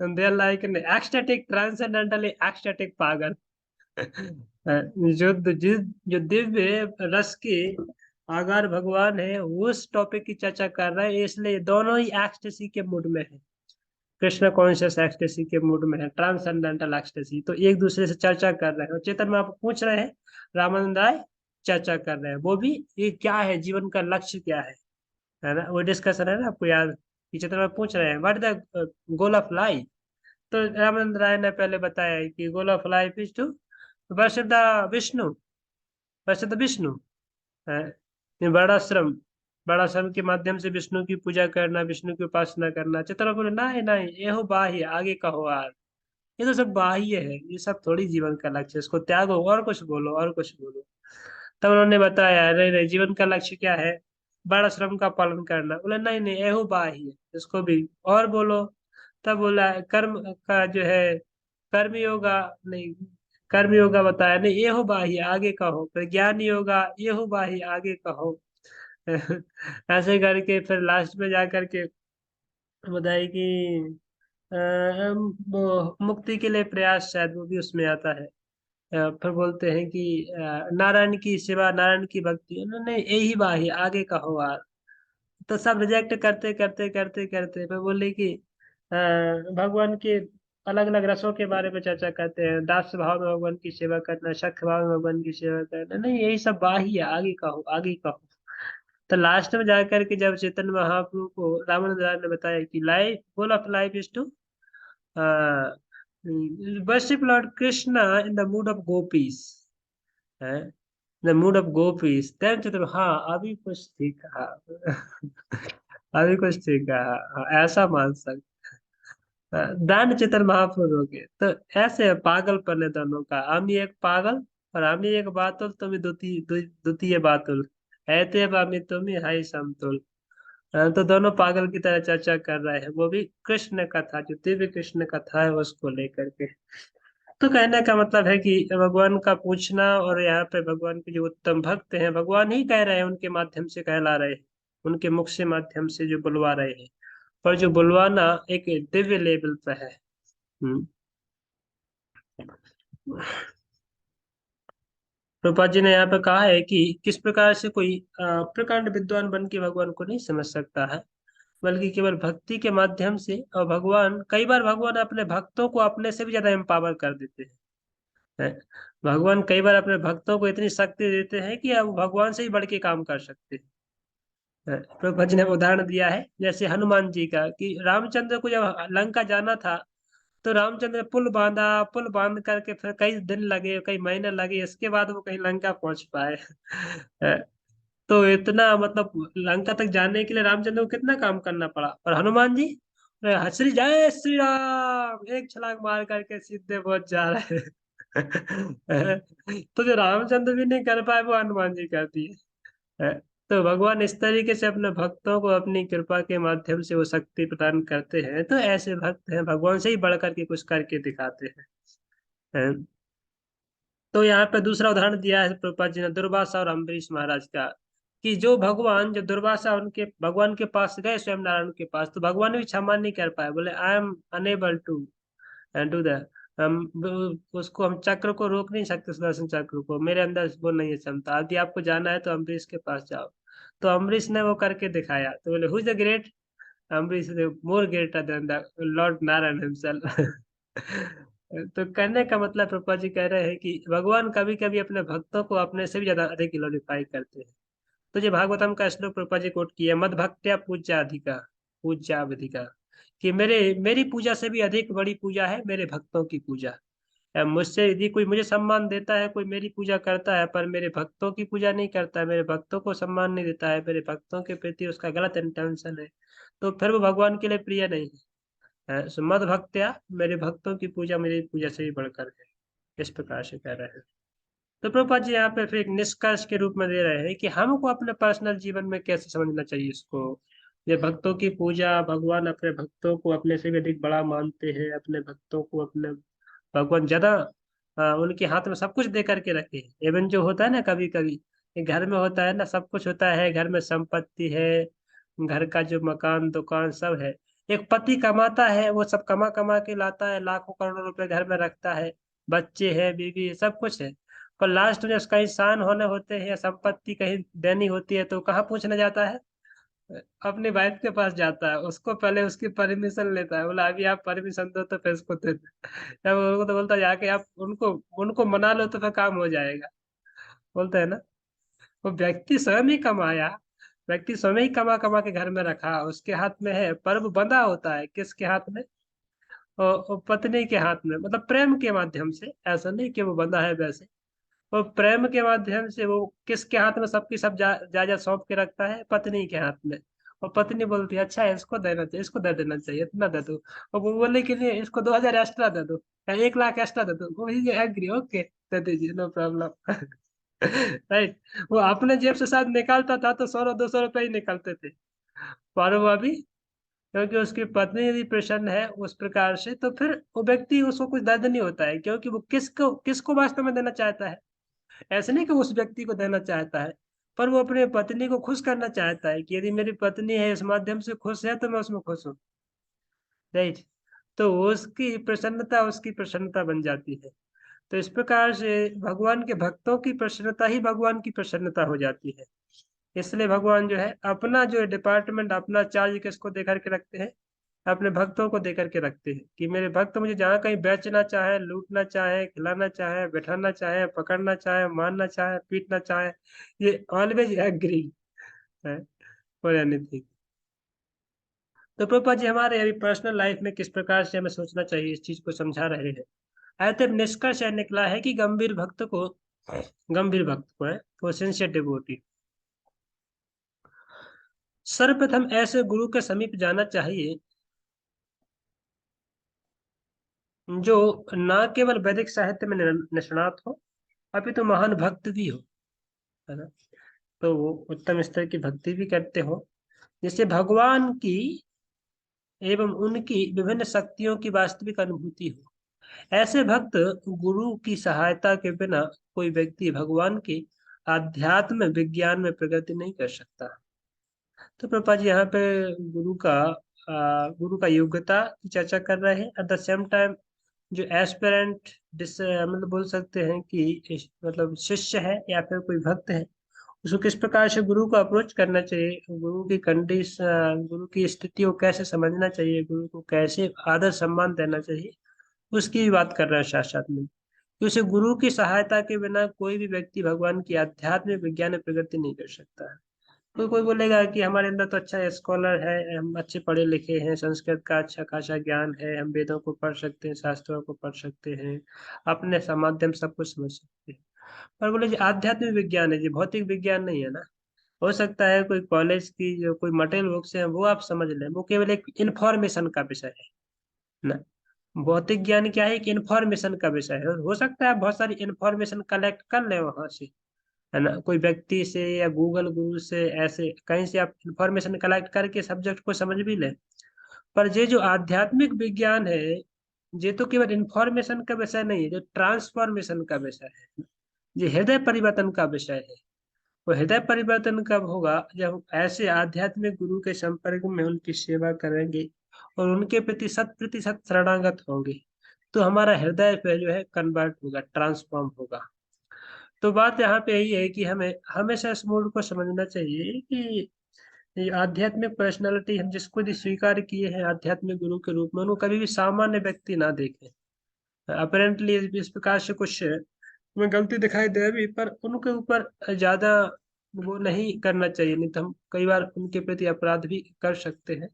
and they are like an ecstatic transcendentally ecstatic पागल। जो दिव्य रस के आगार भगवान है उस टॉपिक की चर्चा कर रहे हैं, इसलिए दोनों ही एक्सटेसी के मूड में है, कृष्ण कॉन्शियस एक्सटेसी के मूड में है, ट्रांसेंडेंटल एक्सटेसी। तो एक दूसरे से चर्चा कर रहे हैं, और चेतन में आप पूछ रहे हैं, रामानंद राय चर्चा कर रहे हैं, वो भी ये क्या है, जीवन का लक्ष्य क्या है ना, वो डिस्कशन है ना, आपको याद कि चेतन में पूछ रहे हैं what the goal of life. तो रामानंद राय ने पहले बताया है कि goal of life is to worship the Vishnu, worship the Vishnu है, ये बड़ा श्रम के माध्यम से विष्णु की पूजा करना, विष्णु की उपासना करना। चित्र बोले नहीं नहीं ये हो बाह्य, आगे कहो यार, ये तो सब बाह्य है, ये सब थोड़ी जीवन का लक्ष्य है, इसको त्यागो और कुछ बोलो और कुछ बोलो। तब उन्होंने बताया नहीं नहीं जीवन का लक्ष्य क्या है, बड़ा श्रम का पालन करना। बोले नहीं नहीं एहो बाह्य, इसको भी और बोलो। तब बोला कर्म का जो है कर्म योगा, नहीं कर्म योगा बताया नहीं ये हो बाह्य आगे कहो, फिर ज्ञान योगा ये हो बाह्य आगे कहो। ऐसे करके फिर लास्ट में जा करके बताया कि वो मुक्ति के लिए प्रयास, शायद वो भी उसमें आता है। फिर बोलते हैं कि नारायण की सेवा नारायण की भक्ति, उन्होंने यही बाही आगे कहो यार। तो सब रिजेक्ट करते करते करते करते फिर बोले कि भगवान के अलग अलग रसों के बारे में चर्चा करते हैं, दास भाव में भगवान की सेवा करना, सख्य भाव में भगवान की सेवा करना, नहीं यही सब बाही है आगे कहो आगे कहो। तो लास्ट में जाकर के जब चैतन्य महाप्रभु को रामानंद राय ने बताया कि life goal of life is to worship Lord Krishna in the mood of gopis, है the mood of gopis, then चलो हाँ अभी कुछ ठीक कहा। अभी कुछ ठीक कहा, हाँ, ऐसा मान सकते। दान चित्र महापुर हो गए, तो ऐसे पागलपन है दोनों का, हम ही एक पागल और हम ही एक बातुल, तुम ही द्वितीय बातुल ऐते हम तुम ही हाई समतुल। तो दोनों पागल की तरह चर्चा कर रहे हैं, वो भी कृष्ण कथा, जो दिव्य कृष्ण कथा है उसको लेकर के। तो कहने का मतलब है कि भगवान का पूछना, और यहाँ पे भगवान के जो उत्तम भक्त हैं भगवान ही कह रहे हैं, उनके माध्यम से कहला रहे हैं, उनके मुख से माध्यम से जो बुलवा रहे हैं, पर जो बुलवाना एक दिव्य लेवल पे है। हम्म। रूपा जी ने यहाँ पे कहा है कि किस प्रकार से कोई प्रकांड विद्वान बन के भगवान को नहीं समझ सकता है, बल्कि केवल भक्ति के माध्यम से। और भगवान कई बार भगवान अपने भक्तों को अपने से भी ज्यादा एम्पावर कर देते हैं। भगवान कई बार अपने भक्तों को इतनी शक्ति देते हैं कि अब भगवान से ही बढ़ के काम कर सकते हैं। प्रभु जी ने उदाहरण दिया है जैसे हनुमान जी का, कि रामचंद्र को जब लंका जाना था तो रामचंद्र ने पुल बांधा, पुल बांध करके फिर कई दिन लगे, कई महीने लगे, इसके बाद वो कहीं लंका पहुंच पाए। तो इतना मतलब लंका तक जाने के लिए रामचंद्र को कितना काम करना पड़ा। और हनुमान जी श्री जय श्री राम एक छलांग मार करके सीधे पहुंच जा रहे हैं। तो जो रामचंद्र भी नहीं कर पाए वो हनुमान जी कर दिए। तो भगवान इस तरीके से अपने भक्तों को अपनी कृपा के माध्यम से वो शक्ति प्रदान करते हैं। तो ऐसे भक्त हैं भगवान से ही बढ़ करके कुछ करके दिखाते हैं। तो यहाँ पे दूसरा उदाहरण दिया है प्रभुपाद जी ने दुर्वासा और अम्बरीश महाराज का, कि जो भगवान, जो दुर्वासा उनके भगवान के पास गए स्वयं नारायण के पास, तो भगवान भी क्षमा नहीं कर पाए, बोले I am unable to do that. हम उसको, हम चक्र को रोक नहीं सकते, सुदर्शन चक्र को, मेरे अंदर वो नहीं है क्षमता। यदि आपको जाना है तो अम्बरीश के पास जाओ। तो अम्बरीश ने वो करके दिखाया, तो बोले who is the great, Ambarish more greater than the Lord Narayan himself. तो कहने का मतलब प्रभुपाद जी कह रहे हैं कि भगवान कभी कभी अपने भक्तों को अपने से भी ज्यादा अधिक ग्लोरीफाई करते हैं। तो ये भागवतम का श्लोक प्रभुपाद जी कोट किया, मद भक्त्या पूज्याधिका पूज्यावधिका, कि मेरी पूजा से भी अधिक बड़ी पूजा है मेरे भक्तों की पूजा। मुझसे यदि कोई मुझे सम्मान देता है, कोई मेरी पूजा करता है, पर मेरे भक्तों की पूजा नहीं करता है, मेरे भक्तों को सम्मान नहीं देता है, मेरे भक्तों के प्रति उसका गलत इंटेंशन है, तो फिर वो भगवान के लिए प्रिय नहीं है। सो मद भक्त्या, मेरे भक्तों की पूजा मेरी पूजा से भी बढ़कर है, इस प्रकार से कह रहे हैं। तो प्रभुपाद जी यहाँ पे फिर एक निष्कर्ष के रूप में दे रहे हैं कि हमको अपने पर्सनल जीवन में कैसे समझना चाहिए इसको। ये भक्तों की पूजा, भगवान अपने भक्तों को अपने से भी अधिक बड़ा मानते हैं, अपने भक्तों को अपने भगवान ज्यादा उनके हाथ में सब कुछ दे करके रखे हैं। इवन जो होता है ना, कभी कभी घर में होता है ना, सब कुछ होता है, घर में संपत्ति है, घर का जो मकान दुकान सब है, एक पति कमाता है, वो सब कमा कमा के लाता है, लाखों करोड़ों रुपए घर में रखता है, बच्चे हैं, बीवी है, सब कुछ है, पर लास्ट में उसका इंसान होने होते हैं या संपत्ति कहीं देनी होती है, तो कहाँ पूछने जाता है, अपनी वाइफ के पास जाता है, उसको पहले उसकी परमिशन लेता है, बोला अभी आप परमिशन दो तो फिर उसको दे दो। जब उनको तो बोलता है जाके आप उनको उनको मना लो तो फिर काम हो जाएगा, बोलते हैं ना। वो व्यक्ति स्वयं ही कमाया, व्यक्ति स्वयं ही कमा कमा के घर में रखा, उसके हाथ में है, पर वो बंधा होता है किसके हाथ में, और पत्नी के हाथ में, मतलब प्रेम के माध्यम से, ऐसा नहीं कि वो बंधा है वैसे, वो प्रेम के माध्यम से वो किसके हाथ में सबकी सब जायदाद सौंप के रखता है, पत्नी के हाथ में। और पत्नी बोलती है अच्छा है, इसको देना चाहिए, इसको दे देना चाहिए, इतना दे दो। और वो बोले कि नहीं, इसको 2000 एक्स्ट्रा दे दो या 1 लाख एक्स्ट्रा दे दो, वो ही एग्री, ओके दे दीजिए, नो प्रॉब्लम। राइट। वो अपने जेब से शायद निकालता था तो 100 200 रुपए ही निकलते थे, पर वो अभी, क्योंकि उसकी पत्नी यदि प्रसन्न है उस प्रकार से, तो फिर वो व्यक्ति, उसको कुछ दर्द नहीं होता है, क्योंकि वो किसको किसको वास्तव में देना चाहता है, ऐसे नहीं कि उस व्यक्ति को देना चाहता है, पर वो अपने पत्नी को खुश करना चाहता है, कि यदि मेरी पत्नी है इस माध्यम से खुश है तो मैं उसमें खुश हूँ। राइट। तो उसकी प्रसन्नता बन जाती है। तो इस प्रकार से भगवान के भक्तों की प्रसन्नता ही भगवान की प्रसन्नता हो जाती है। इसलिए भगवान जो है अपना जो डिपार्टमेंट, अपना चार्ज किसको दे करके रखते हैं, अपने भक्तों को दे करके रखते हैं, कि मेरे भक्त मुझे जहाँ कहीं बेचना चाहे, लूटना चाहे, खिलाना चाहे, बैठाना चाहे, पकड़ना चाहे, मारना चाहे, पीटना चाहे, ये ऑलवेज एग्री है फॉर एनीथिंग। तो प्रभुपाद जी हमारे अभी पर्सनल लाइफ में किस प्रकार से हमें सोचना चाहिए, इस चीज को समझा रहे हैं। आयतन निष्कर्ष यह निकला है कि गंभीर भक्त को है, वो सिंसियर डिवोटी, सर्वप्रथम ऐसे गुरु के समीप जाना चाहिए जो न केवल वैदिक साहित्य में निष्णात हो, अपितु महान भक्त भी हो, है ना। तो वो उत्तम स्तर की भक्ति भी करते हो, जिससे भगवान की एवं उनकी विभिन्न शक्तियों की वास्तविक अनुभूति हो। ऐसे भक्त गुरु की सहायता के बिना कोई व्यक्ति भगवान के आध्यात्म विज्ञान में प्रगति नहीं कर सकता। तो प्रभुपाद जी यहाँ पे गुरु का योग्यता की चर्चा कर रहे हैं, एट द सेम टाइम जो एस्पिरेंट, जिससे मतलब बोल सकते हैं कि मतलब शिष्य है या फिर कोई भक्त है, उसको किस प्रकार से गुरु को अप्रोच करना चाहिए, गुरु की कंडीशन, गुरु की स्थिति को कैसे समझना चाहिए, गुरु को कैसे आदर सम्मान देना चाहिए, उसकी भी बात कर रहे हैं साथ साथ में, कि उसे गुरु की सहायता के बिना कोई भी व्यक्ति भगवान की आध्यात्मिक विज्ञान में प्रगति नहीं कर सकता है। कोई बोलेगा कि हमारे अंदर तो अच्छा स्कॉलर है, हम अच्छे पढ़े लिखे हैं, संस्कृत का अच्छा खासा ज्ञान है, हम वेदों को पढ़ सकते हैं, शास्त्रों को पढ़ सकते हैं, अपने माध्यम सब कुछ समझ सकते हैं। पर बोले जी आध्यात्मिक विज्ञान है जी, भौतिक विज्ञान नहीं है ना। हो सकता है कोई कॉलेज की जो कोई मटेरियल बुक्स है वो आप समझ लें, वो केवल एक इंफॉर्मेशन का विषय है ना। भौतिक ज्ञान क्या है, कि इंफॉर्मेशन का विषय है, और हो सकता है बहुत सारी इंफॉर्मेशन कलेक्ट कर ले वहां से, है ना, कोई व्यक्ति से या गूगल गुरु से, ऐसे कहीं से आप इंफॉर्मेशन कलेक्ट करके सब्जेक्ट को समझ भी ले। पर ये जो आध्यात्मिक विज्ञान है, ये तो केवल इंफॉर्मेशन का विषय नहीं है, जो ट्रांसफॉर्मेशन का विषय है, ये हृदय परिवर्तन का विषय है। वो हृदय परिवर्तन कब होगा, जब हम ऐसे आध्यात्मिक गुरु के संपर्क में उनकी सेवा करेंगे और उनके प्रति 100% शरणागत होंगे, तो हमारा हृदय पे जो है कन्वर्ट होगा, ट्रांसफॉर्म होगा। तो बात यहाँ पे यही है कि हमें हमेशा इस मूड को समझना चाहिए कि ये आध्यात्मिक पर्सनालिटी हम जिसको भी स्वीकार किए हैं आध्यात्मिक गुरु के रूप में, उनको कभी भी सामान्य व्यक्ति ना देखें। अपेरेंटली इस प्रकार से कुछ में गलती दिखाई दे भी, पर उनके ऊपर ज्यादा वो नहीं करना चाहिए, नहीं तो हम कई बार उनके प्रति अपराध भी कर सकते हैं।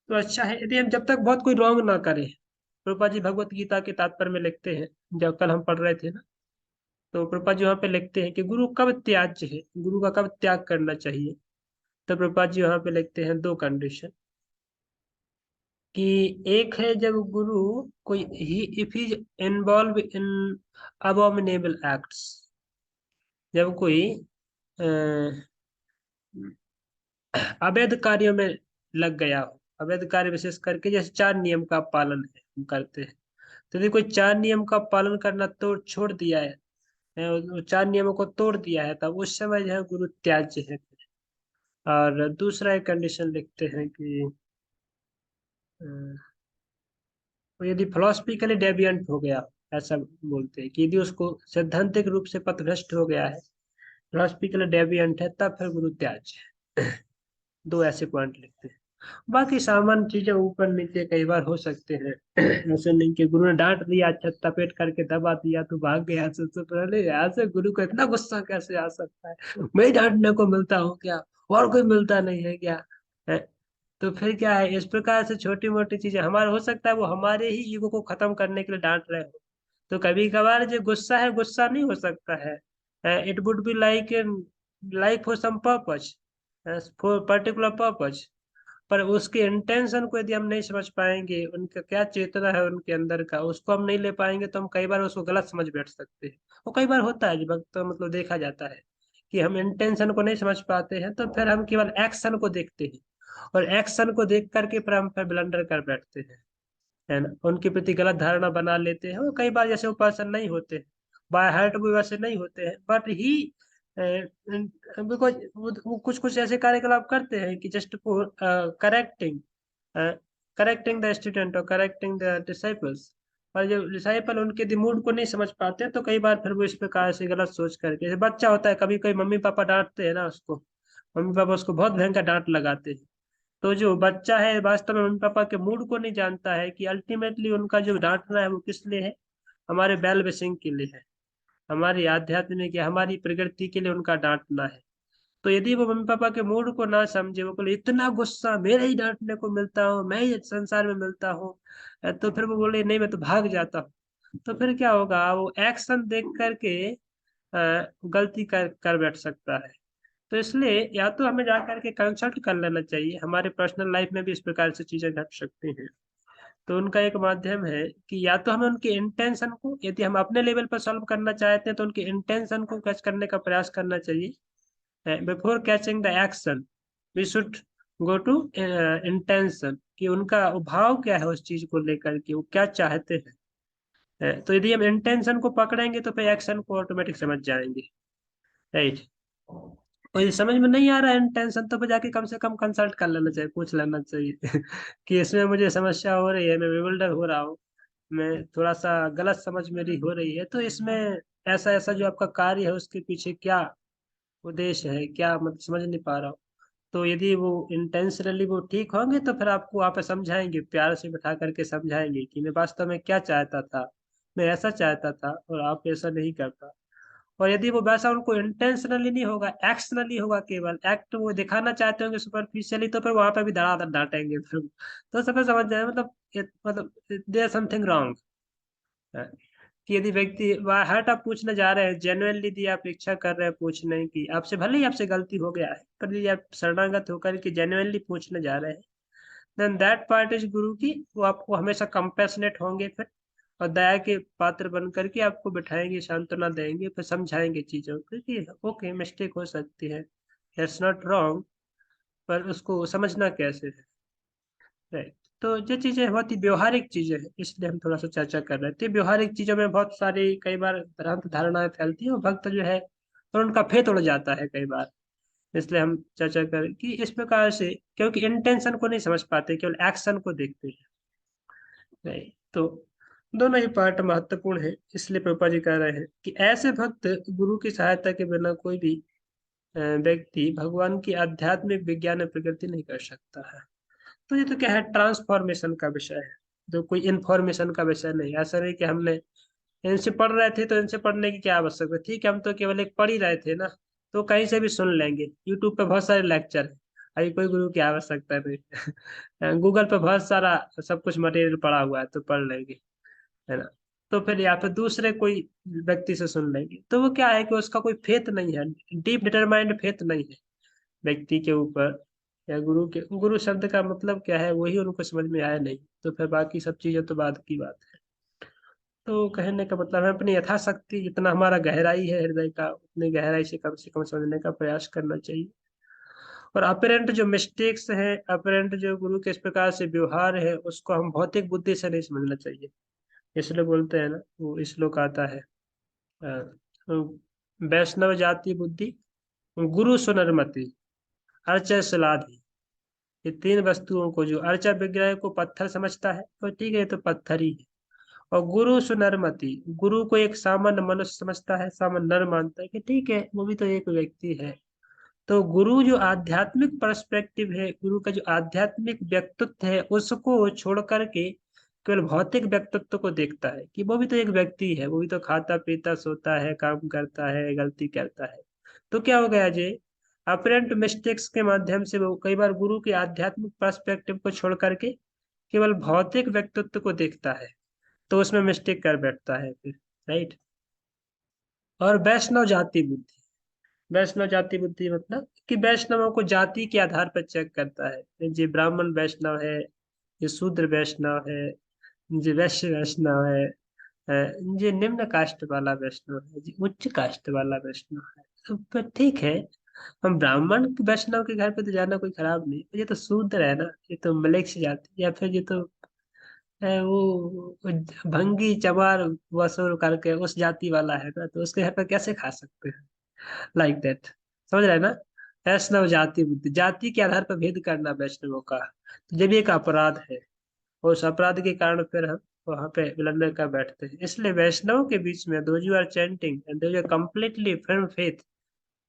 तो अच्छा है यदि हम जब तक बहुत कोई रॉन्ग ना करें। रूपा जी भगवत गीता के तात्पर्य में लिखते हैं, जब कल हम पढ़ रहे थे ना, तो प्रभुपाद जी वहाँ पे लिखते हैं कि गुरु कब त्याज्य है, गुरु का कब त्याग करना चाहिए। तो प्रभुपाद जी वहाँ पे लिखते हैं दो कंडीशन, कि एक है जब गुरु कोई he if is involved in abominable acts, जब कोई अ, अवैध कार्यों में लग गया हो। अवैध कार्य विशेष करके जैसे 4 नियम का पालन है हम करते हैं, तो यदि कोई 4 नियम का पालन करना तो छोड़ दिया है, वो 4 नियमों को तोड़ दिया है, तब उस समय जो है गुरु त्याज्य है। और दूसरा एक कंडीशन लिखते हैं कि अ, वो यदि फिलोसफिकली डेविएंट हो गया, ऐसा बोलते हैं कि यदि उसको सैद्धांतिक रूप से पथभ्रष्ट हो गया है, फिलोसफिकली डेविएंट है, तब फिर गुरु त्याज्य है। दो ऐसे पॉइंट लिखते हैं। बाकी सामान्य चीजें ऊपर नीचे कई बार हो सकते हैं। ऐसे नहीं कि गुरु ने डांट दिया, अच्छा तपेट करके दबा दिया तो भाग गया, सबसे पहले यहाँ से गुरु को इतना गुस्सा कैसे आ सकता है, मैं ही डांटने को मिलता हूँ क्या, और कोई मिलता नहीं है क्या। है? तो फिर क्या है, इस प्रकार से छोटी मोटी चीजें हमारा हो सकता है वो हमारे ही ईगो को खत्म करने के लिए डांट रहे हो। तो कभी कभार जो गुस्सा है, गुस्सा नहीं हो सकता है, it would be like for some purpose, for particular purpose. पर उसके इंटेंशन को यदि हम नहीं समझ पाएंगे, उनका क्या चेतना है उनके अंदर का, उसको हम नहीं ले पाएंगे, तो हम कई बार उसको गलत समझ बैठ सकते हैं। वो कई बार होता है, जब तो मतलब देखा जाता है कि हम इंटेंशन को नहीं समझ पाते हैं, तो फिर हम केवल एक्शन को देखते हैं, और एक्शन को देख करके फिर हम फिर ब्लंडर कर बैठते हैं, है ना, उनके प्रति गलत धारणा बना लेते हैं। और कई बार जैसे वो पर्सन नहीं होते, बाय हार्ट भी वैसे नहीं होते हैं, बट ही बिकॉज वो कुछ कुछ ऐसे कार्यकलाप करते हैं कि just for correcting correcting the student और करेक्टिंग द डिसाइपल्स। और जो डिसाइपल उनके दिमूड को नहीं समझ पाते, तो कई बार फिर वो इस प्रकार से गलत सोच करके, जैसे बच्चा होता है, कभी कभी मम्मी पापा डांटते हैं ना उसको, मम्मी पापा उसको बहुत भयंकर डांट लगाते हैं। तो जो बच्चा है वास्तव में मम्मी पापा के मूड को नहीं जानता है कि अल्टीमेटली उनका जो डांटना है वो किस लिए है, हमारे वेल विशिंग के लिए है, हमारी आध्यात्मिक या हमारी प्रगति के लिए उनका डांटना है। तो यदि वो मम्मी पापा के मूड को ना समझे, वो बोले इतना गुस्सा मेरे ही डांटने को मिलता हूँ, मैं ही संसार में मिलता हूँ, तो फिर वो बोले नहीं मैं तो भाग जाता हूँ, तो फिर क्या होगा, वो एक्शन देख करके गलती कर बैठ सकता है। तो इसलिए या तो हमें जा करके कंसल्ट कर लेना चाहिए, हमारे पर्सनल लाइफ में भी इस प्रकार से चीजें घट सकती हैं। तो उनका एक माध्यम है कि या तो हमें उनके इंटेंशन को, यदि हम अपने लेवल पर सॉल्व करना चाहते हैं तो उनके इंटेंशन को कैच करने का प्रयास करना चाहिए। Before catching the action we should go to intention, कि उनका भाव क्या है उस चीज को लेकर के, वो क्या चाहते हैं। तो यदि हम इंटेंशन को पकड़ेंगे तो फिर एक्शन को ऑटोमेटिक समझ जाएंगे, राइट। और ये समझ में नहीं आ रहा है इंटेंशन, तो फिर जाके कम से कम कंसल्ट कर लेना चाहिए, पूछ लेना चाहिए कि इसमें मुझे समस्या हो रही है, मैं विवल्डर हो रहा हूँ, मैं थोड़ा सा गलत समझ मेरी हो रही है, तो इसमें ऐसा ऐसा जो आपका कार्य है उसके पीछे क्या उद्देश्य है, क्या मतलब समझ नहीं पा रहा हूँ। तो यदि वो इंटेंशनली वो ठीक होंगे, तो फिर आपको आप समझाएंगे, प्यार से बैठा करके समझाएंगे कि मैं वास्तव में क्या चाहता था, मैं ऐसा चाहता था और आप ऐसा नहीं करता। और यदि वो वैसा उनको इंटेंशनली नहीं होगा, एक्शनली होगा, केवल एक्ट वो दिखाना चाहते होंगे सुपरफिशियली, तो फिर वहां पे भी धड़ाधड़ डांटेंगे फिर। तो सब समझ जाए, मतलब मतलब देयर समथिंग रॉन्ग। कि यदि व्यक्ति हर्ट आप पूछने जा रहे हैं, जेन्युइनली यदि आप इच्छा कर रहे हैं पूछने की, आपसे भले ही आपसे गलती हो गया है, पर यदि आप शरणागत होकर के जेन्युइनली पूछने जा रहे हैं, देन दैट पार्ट इज गुरु की। वो आपको हमेशा कंपेशनेट होंगे फिर, और दया के पात्र बन करके आपको बिठाएंगे, सांत्वना देंगे, फिर समझाएंगे चीजों को कि ओके मिस्टेक हो सकती है, दैट्स नॉट रॉन्ग, पर उसको समझना कैसे है। राइट। तो ये चीजें बहुत ही व्यवहारिक चीजें हैं, इसलिए हम थोड़ा सा चर्चा कर रहे थे। व्यवहारिक चीजों में बहुत सारी कई बार भ्रांत धारणाएं फैलती हैं, और भक्त जो है और उनका फेत उड़ जाता है कई बार। इसलिए हम चर्चा करें कि इस प्रकार से, क्योंकि इंटेंशन को नहीं समझ पाते, केवल एक्शन को देखते हैं। नहीं तो दोनों ही पार्ट महत्वपूर्ण है, इसलिए प्रभुपाद जी कह रहे हैं कि ऐसे भक्त गुरु की सहायता के बिना कोई भी व्यक्ति भगवान की आध्यात्मिक विज्ञान में प्रगति नहीं कर सकता है। तो ये तो क्या है, ट्रांसफॉर्मेशन का विषय है, जो कोई इंफॉर्मेशन का विषय नहीं। ऐसा नहीं कि हमने इनसे पढ़ रहे थे तो इनसे पढ़ने की क्या आवश्यकता, ठीक है, हम तो केवल एक पढ़ ही रहे थे ना, तो कहीं से भी सुन लेंगे। यूट्यूब पे बहुत सारे लेक्चर है, अभी कोई गुरु की आवश्यकता नहीं। गूगल पे बहुत सारा सब कुछ मटेरियल पड़ा हुआ है, तो पढ़ लेंगे, है ना। तो फिर या फिर दूसरे कोई व्यक्ति से सुन लेंगे, तो वो क्या है कि उसका कोई फेथ नहीं है, डीप डिटरमाइंड फेथ नहीं है व्यक्ति के ऊपर, या गुरु के, गुरु शब्द का मतलब क्या है वही उनको समझ में आया नहीं, तो फिर बाकी सब चीजें तो बाद की बात है। तो कहने का मतलब है अपनी यथाशक्ति जितना हमारा गहराई है हृदय का, उतनी गहराई से कम समझने का प्रयास करना चाहिए। और अपरेंट जो मिस्टेक्स है, अपरेंट जो गुरु के इस प्रकार से व्यवहार है, उसको हम भौतिक बुद्धि से नहीं समझना चाहिए। इसलिए बोलते हैं ना, वो श्लोक आता है, अ, वैष्णव जाति बुद्धि, गुरु सुनरमति, अर्चय सलाधि। ये तीन वस्तुओं को, जो अर्चा विग्रह को पत्थर समझता है तो ठीक है, ये तो पत्थर ही है। और गुरु सुनरमति, गुरु को एक सामान्य मनुष्य समझता है, सामान्य नर मानता है कि ठीक है वो भी तो एक व्यक्ति है। तो गुरु जो आध्यात्मिक पर्सपेक्टिव है, गुरु का जो आध्यात्मिक व्यक्तित्व है, उसको छोड़ करके केवल भौतिक व्यक्तित्व को देखता है कि वो भी तो एक व्यक्ति है, वो भी तो खाता पीता सोता है, काम करता है, गलती करता है। तो क्या हो गया जी, अपरेंट मिस्टेक्स के माध्यम से वो कई बार गुरु के आध्यात्मिक पर्सपेक्टिव को छोड़ करके केवल भौतिक व्यक्तित्व को देखता है, तो उसमें मिस्टेक कर बैठता है फिर। राइट। और वैष्णव जाति बुद्धि, वैष्णव जाति बुद्धि मतलब कि वैष्णवों को जाति के आधार पर चेक करता है, जी ब्राह्मण वैष्णव है, ये शूद्र वैष्णव है, जी वैश्य वैष्णव है, जी निम्न कास्ट वाला वैष्णव है, जी उच्च कास्ट वाला वैष्णव है। तो पर ठीक है, हम ब्राह्मण वैष्णव के घर पे तो जाना कोई खराब नहीं, ये तो शूद्र है ना, ये तो मलेच्छ जाति, या फिर ये तो वो भंगी चमार वसूल करके उस जाति वाला है ना, तो उसके घर पे कैसे खा सकते हैं, लाइक दैट। समझ रहे हैं ना। वैष्णव जाति बुद्धि, जाति के आधार पर भेद करना वैष्णवों का, तो जब ये एक अपराध है, और उस अपराध के कारण फिर हम वहां पे विलंब कर बैठते हैं। इसलिए वैष्णव के बीच में दो यू आर चैंटिंग एंड दो यू कम्प्लीटली फर्म फेथ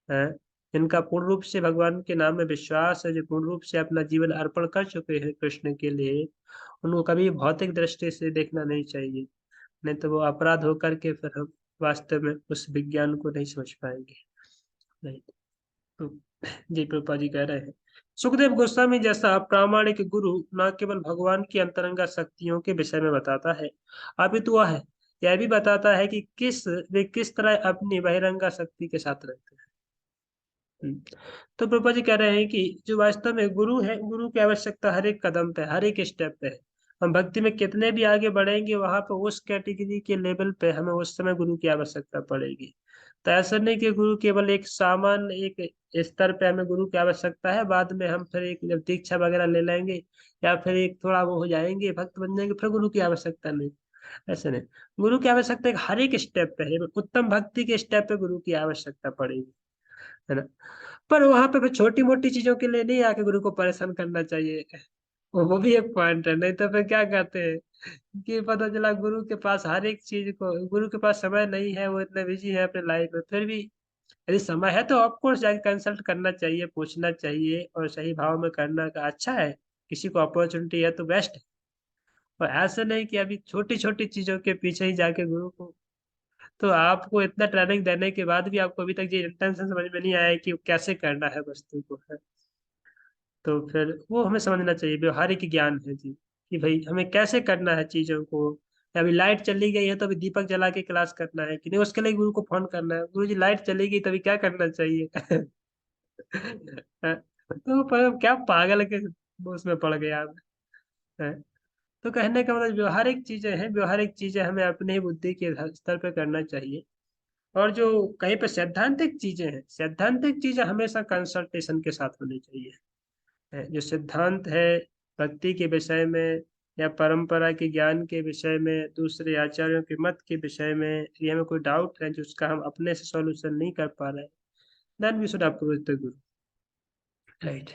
है, जिनका पूर्ण रूप से भगवान के नाम में विश्वास है, जो पूर्ण रूप से अपना जीवन अर्पण कर चुके हैं कृष्ण के लिए, उनको कभी भौतिक दृष्टि से देखना नहीं चाहिए। नहीं तो वो अपराध होकर के फिर हम वास्तव में उस विज्ञान को नहीं समझ पाएंगे। नहीं तो जी प्रभुपा जी कह रहे हैं, सुखदेव गोस्वामी जैसा प्रामाणिक गुरु न केवल भगवान की अंतरंगा शक्तियों के विषय में बताता है, अपितु वह यह भी बताता है कि वे किस तरह अपनी बहिरंगा शक्ति के साथ रहते हैं। तो प्रभुपा जी कह रहे हैं कि जो वास्तव में गुरु है, गुरु की आवश्यकता हर एक कदम पे, हर एक स्टेप पे है। हम भक्ति में कितने भी आगे बढ़ेंगे, वहां पे उस कैटेगरी के लेवल पे हमें उस समय गुरु की आवश्यकता पड़ेगी। तो ऐसा नहीं कि गुरु केवल एक सामान्य एक स्तर पे हमें गुरु की आवश्यकता है, बाद में हम फिर एक जब दीक्षा वगैरह ले लेंगे, या फिर एक थोड़ा वो हो जाएंगे, भक्त बन जाएंगे, फिर गुरु की आवश्यकता नहीं। ऐसे नहीं, गुरु की आवश्यकता एक हर एक स्टेप पे है, उत्तम भक्ति के स्टेप पे गुरु की आवश्यकता पड़ेगी, है ना। पर वहां पे फिर छोटी मोटी चीजों के लिए नहीं आके गुरु को परेशान करना चाहिए, वो भी एक पॉइंट है। नहीं तो फिर क्या कहते हैं कि पता चला गुरु के पास हर एक चीज को, गुरु के पास समय नहीं है, वो इतने बिजी है अपने लाइफ में, फिर भी यदि समय है तो ऑफकोर्स जाके कंसल्ट करना चाहिए, पूछना चाहिए, और सही भाव में करना का अच्छा है। किसी को अपॉर्चुनिटी है तो बेस्ट है। और ऐसा नहीं कि अभी छोटी छोटी चीजों के पीछे ही जाके गुरु को तो आपको इतना ट्रेनिंग देने के बाद भी आपको अभी तक ये इंटेंशन समझ में नहीं आया कि कैसे करना है वस्तु को है। तो फिर वो हमें समझना चाहिए, व्यवहारिक ज्ञान है जी, कि भाई हमें कैसे करना है चीजों को। अभी लाइट चली गई है तो अभी दीपक जला के क्लास करना है कि नहीं, उसके लिए गुरु को फोन करना है, गुरु जी लाइट चली गई तभी क्या करना चाहिए। तो पर क्या पागल के वो उसमें पड़ गया आप। हैं? तो कहने का मतलब व्यवहारिक चीजें हैं, व्यवहारिक चीजें हमें अपने ही बुद्धि के स्तर पर करना चाहिए। और जो कहीं पे सैद्धांतिक चीजें हैं, सैद्धांतिक चीजें हमेशा कंसल्टेशन के साथ होनी चाहिए। जो सिद्धांत है भक्ति के विषय में या परंपरा के ज्ञान के विषय में, दूसरे आचार्यों के मत के विषय में यदि हमें कोई डाउट है जिसका हम अपने से सॉल्यूशन नहीं कर पा रहे, then we should approach the guru, right.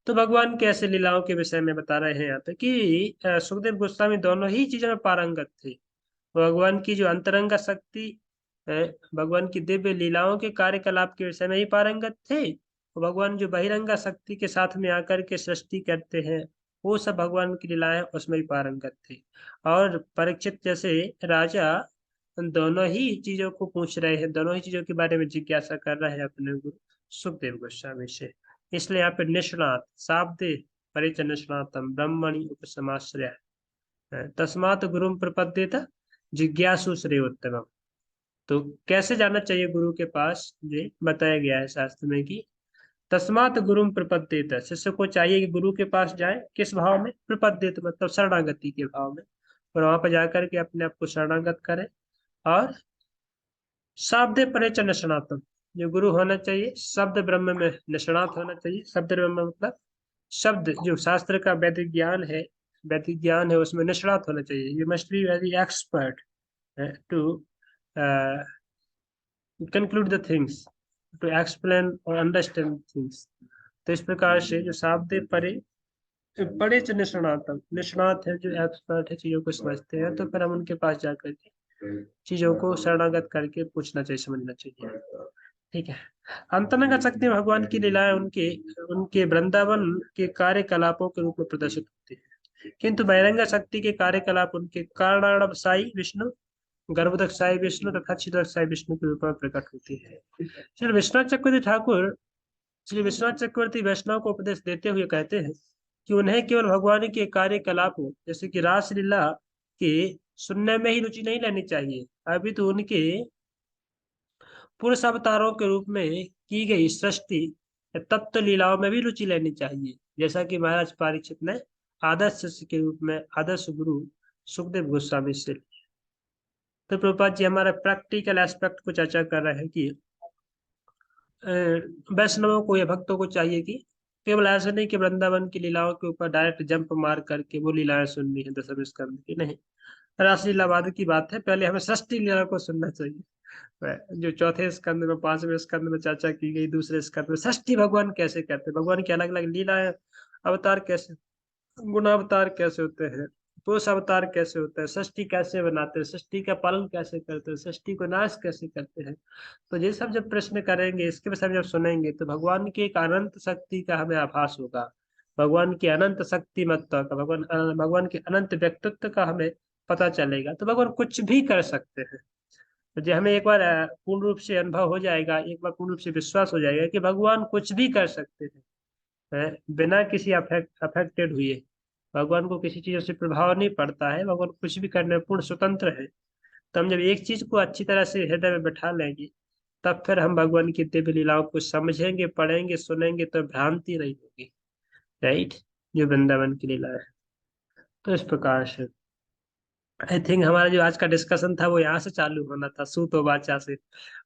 तो भगवान के ऐसे लीलाओं के विषय में बता रहे हैं यहाँ पे कि सुखदेव गोस्वामी दोनों ही चीजों में पारंगत थे। भगवान की जो अंतरंग शक्ति है, भगवान की दिव्य लीलाओं के कार्यकलाप के विषय में ही पारंगत थे। और भगवान जो बहिरंगा शक्ति के साथ में आकर के सृष्टि करते हैं, वो सब भगवान की लीलाएं उसमें ही पारंगत थे। और परीक्षित जैसे राजा दोनों ही चीजों को पूछ रहे हैं, दोनों ही चीजों के बारे में जिज्ञासा कर रहे हैं अपने गुरु सुखदेव गोस्वामी से। इसलिए यहाँ पे निष्णात शाब्दे परिच निष्णातम ब्रह्मणि उपसमाश्रय तस्मात् गुरुम प्रपद्येत जिज्ञासु श्रेयोत्तमम। तो कैसे जाना चाहिए गुरु के पास, ये बताया गया है शास्त्र में कि तस्मात् गुरुम प्रपद्येत, शिष्य को चाहिए कि गुरु के पास जाए, किस भाव में, प्रपद्येत मतलब शरणागति के भाव में, और वहां पर जाकर के अपने आप को शरणागत करे। और शाब्दे परे च निष्णातम, जो गुरु होना चाहिए शब्द ब्रह्म में निष्णात होना चाहिए। शब्द ब्रह्म मतलब शब्द जो शास्त्र का वैदिक ज्ञान है, वैदिक ज्ञान है उसमें निष्णात होना चाहिए। You must be very expert to conclude the things, to explain और अंडरस्टैंड थिंग्स। तो इस प्रकार से जो शाब्द परे बड़े च निष्णातम, निष्णात है जो एक्सपर्ट है, चीजों को समझते हैं, तो फिर हम उनके पास जाकर के चीजों को शरणागत करके पूछना चाहिए, समझना चाहिए। ठीक है। अंतरंग शक्ति में भगवान की लीलाएं उनके उनके वृंदावन के कार्यकलापों के रूप में प्रदर्शित होती है, किंतु बहिरंग शक्ति के कार्यकलाप उनके कारणाणवसायी विष्णु, गर्भोदकसाई विष्णु तथा छिदोदकसाई विष्णु के रूप में प्रकट होती है। श्री विश्वनाथ चक्रवर्ती ठाकुर, श्री विश्वनाथ चक्रवर्ती वैष्णव को उपदेश देते हुए कहते हैं कि उन्हें केवल भगवान के कार्यकलापों जैसे कि रासलीला के सुनने में ही रुचि नहीं लेनी चाहिए, अभी तो उनके पुरुष अवतारों के रूप में की गई सृष्टि तत्व लीलाओं में भी रुचि लेनी चाहिए, जैसा कि महाराज परीक्षित ने आदर्श शिष्य के रूप में आदर्श गुरु सुखदेव गोस्वामी से। तो प्रभुपाद जी हमारा प्रैक्टिकल एस्पेक्ट को चर्चा कर रहे हैं कि वैष्णवों को या भक्तों को चाहिए कि केवल ऐसा नहीं कि वृंदावन की लीलाओं के ऊपर डायरेक्ट जंप मार करके वो लीलाएं सुननी है दशम स्कंद की, नहीं। रासलीला बाद की बात है, पहले हमें सृष्टि लीला को सुनना चाहिए। जो चौथे स्कंद में, पांचवें स्कंद में चर्चा की गई, दूसरे स्कंद में सृष्टि भगवान कैसे करते हैं, भगवान की अलग अलग लीलाएं, अवतार कैसे, गुणावतार कैसे होते हैं, पुरुष अवतार कैसे होता है, सृष्टि कैसे बनाते हैं, सृष्टि का पालन कैसे करते हैं, सृष्टि को नाश कैसे करते हैं। तो ये सब जब प्रश्न करेंगे, इसके विषय में जब सुनेंगे, तो भगवान की एक अनंत शक्ति का हमें आभास होगा, भगवान की अनंत शक्ति महत्ता का, भगवान के अनंत व्यक्तित्व का हमें पता चलेगा। तो भगवान कुछ भी कर सकते हैं। तो जो हमें एक बार पूर्ण रूप से अनुभव हो जाएगा, एक बार पूर्ण रूप से विश्वास हो जाएगा कि भगवान कुछ भी कर सकते हैं, बिना किसी अफेक्टेड हुए, भगवान को किसी चीजों से प्रभाव नहीं पड़ता है, भगवान कुछ भी करने में पूर्ण स्वतंत्र है। तो हम जब एक चीज को अच्छी तरह से हृदय में बैठा लेंगे, तब फिर हम भगवान की दिव्य लीलाओं को समझेंगे, पढ़ेंगे, सुनेंगे, तो भ्रांति नहीं होगी, राइट, जो वृंदावन की लीला है। तो इस प्रकार से आई थिंक हमारा जो आज का डिस्कशन था वो यहाँ से चालू होना था, सूतो वाचा से,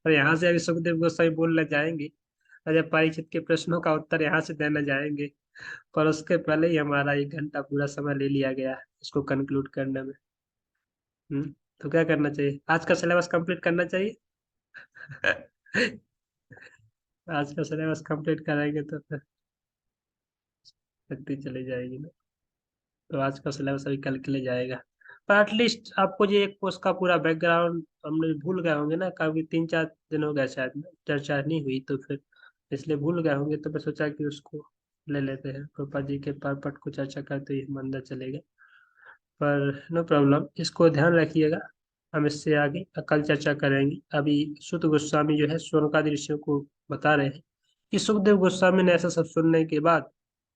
और यहाँ से अभी सुखदेव गोस्वामी बोलने जाएंगे, और जब परीक्षित के प्रश्नों का उत्तर यहाँ से देने जाएंगे, पर उसके पहले ही हमारा 1 घंटा पूरा समय ले लिया गया इसको कंक्लूड करने में। तो क्या करना चाहिए, आज का सिलेबस कंप्लीट करना चाहिए। आज का सिलेबस कंप्लीट कराएंगे तो फिर शक्ति चली जाएगी ना। तो आज का सिलेबस अभी कल के लिए जाएगा, पर एटलीस्ट आपको ये एक उसका पूरा बैकग्राउंड हमने भूल गए होंगे ना, काफी 3-4 दिन हो गए शायद चर्चा नहीं हुई, तो फिर इसलिए भूल गए होंगे, तो मैं सोचा कि उसको ले लेते हैं, पापा जी के परपट को चर्चा करते ही हम अंदर चलेगा। पर नो प्रॉब्लम, इसको ध्यान रखिएगा। हम इससे आगे कल चर्चा करेंगे। अभी सुत गोस्वामी जो है शौनकादि ऋषियों को बता रहे हैं कि सुखदेव गोस्वामी ने ऐसा सब सुनने के बाद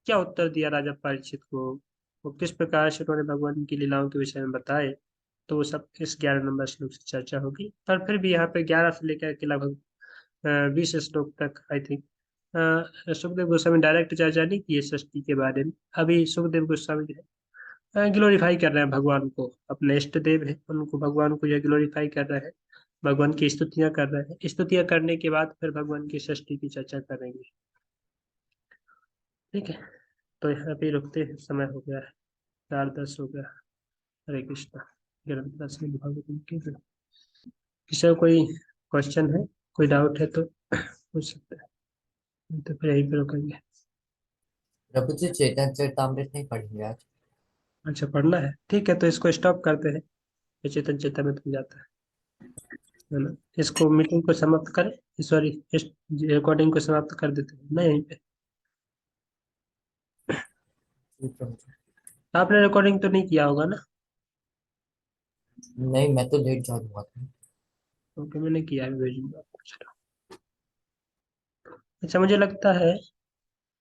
क्या उत्तर दिया राजा परीक्षित को, वो किस प्रकार से उन्होंने भगवान की लीलाओं के विषय में बताए। तो वो सब इस 11 नंबर श्लोक से चर्चा होगी। पर फिर भी यहाँ पे 11 से लेकर के लगभग 20 श्लोक तक I think Sukhdev Goswami direct चर्चा नहीं की है सृष्टि के बारे में। अभी सुखदेव गोस्वामी जो है ग्लोरीफाई कर रहे हैं भगवान को, अपने इष्ट देव है उनको, भगवान को जो ग्लोरीफाई कर रहे हैं, भगवान की स्तुतियां कर रहे हैं। स्तुतियां करने के बाद फिर भगवान की सृष्टि की चर्चा करेंगे। ठीक है, तो यहाँ पे रुकते हैं, समय हो गया है, 4:10 हो गया। हरे कृष्णा। ग्रंथ श्रीमद् भागवतम की जय। किसी को कोई क्वेश्चन है, कोई डाउट है तो पूछ सकते हैं, नहीं तो फिर यहीं पे रुकेंगे। प्रभु जी चैतन्य चरितमृत नहीं पढ़ेंगे आज? अच्छा, पढ़ना है, ठीक है, तो इसको स्टॉप करते हैं। ये चेतन चेतन में जाता है ना। इसको मीटिंग को समाप्त करें, सॉरी इस रिकॉर्डिंग को समाप्त कर देते हैं ना यहीं पे। जी प्रभु जी। आपने रिकॉर्डिंग तो नहीं किया होगा ना? नहीं, मैं तो लेट ज्वाइन हुआ था। क्योंकि मैंने किया है, भेजूंगा आपको। चलो। अच्छा, मुझे लगता है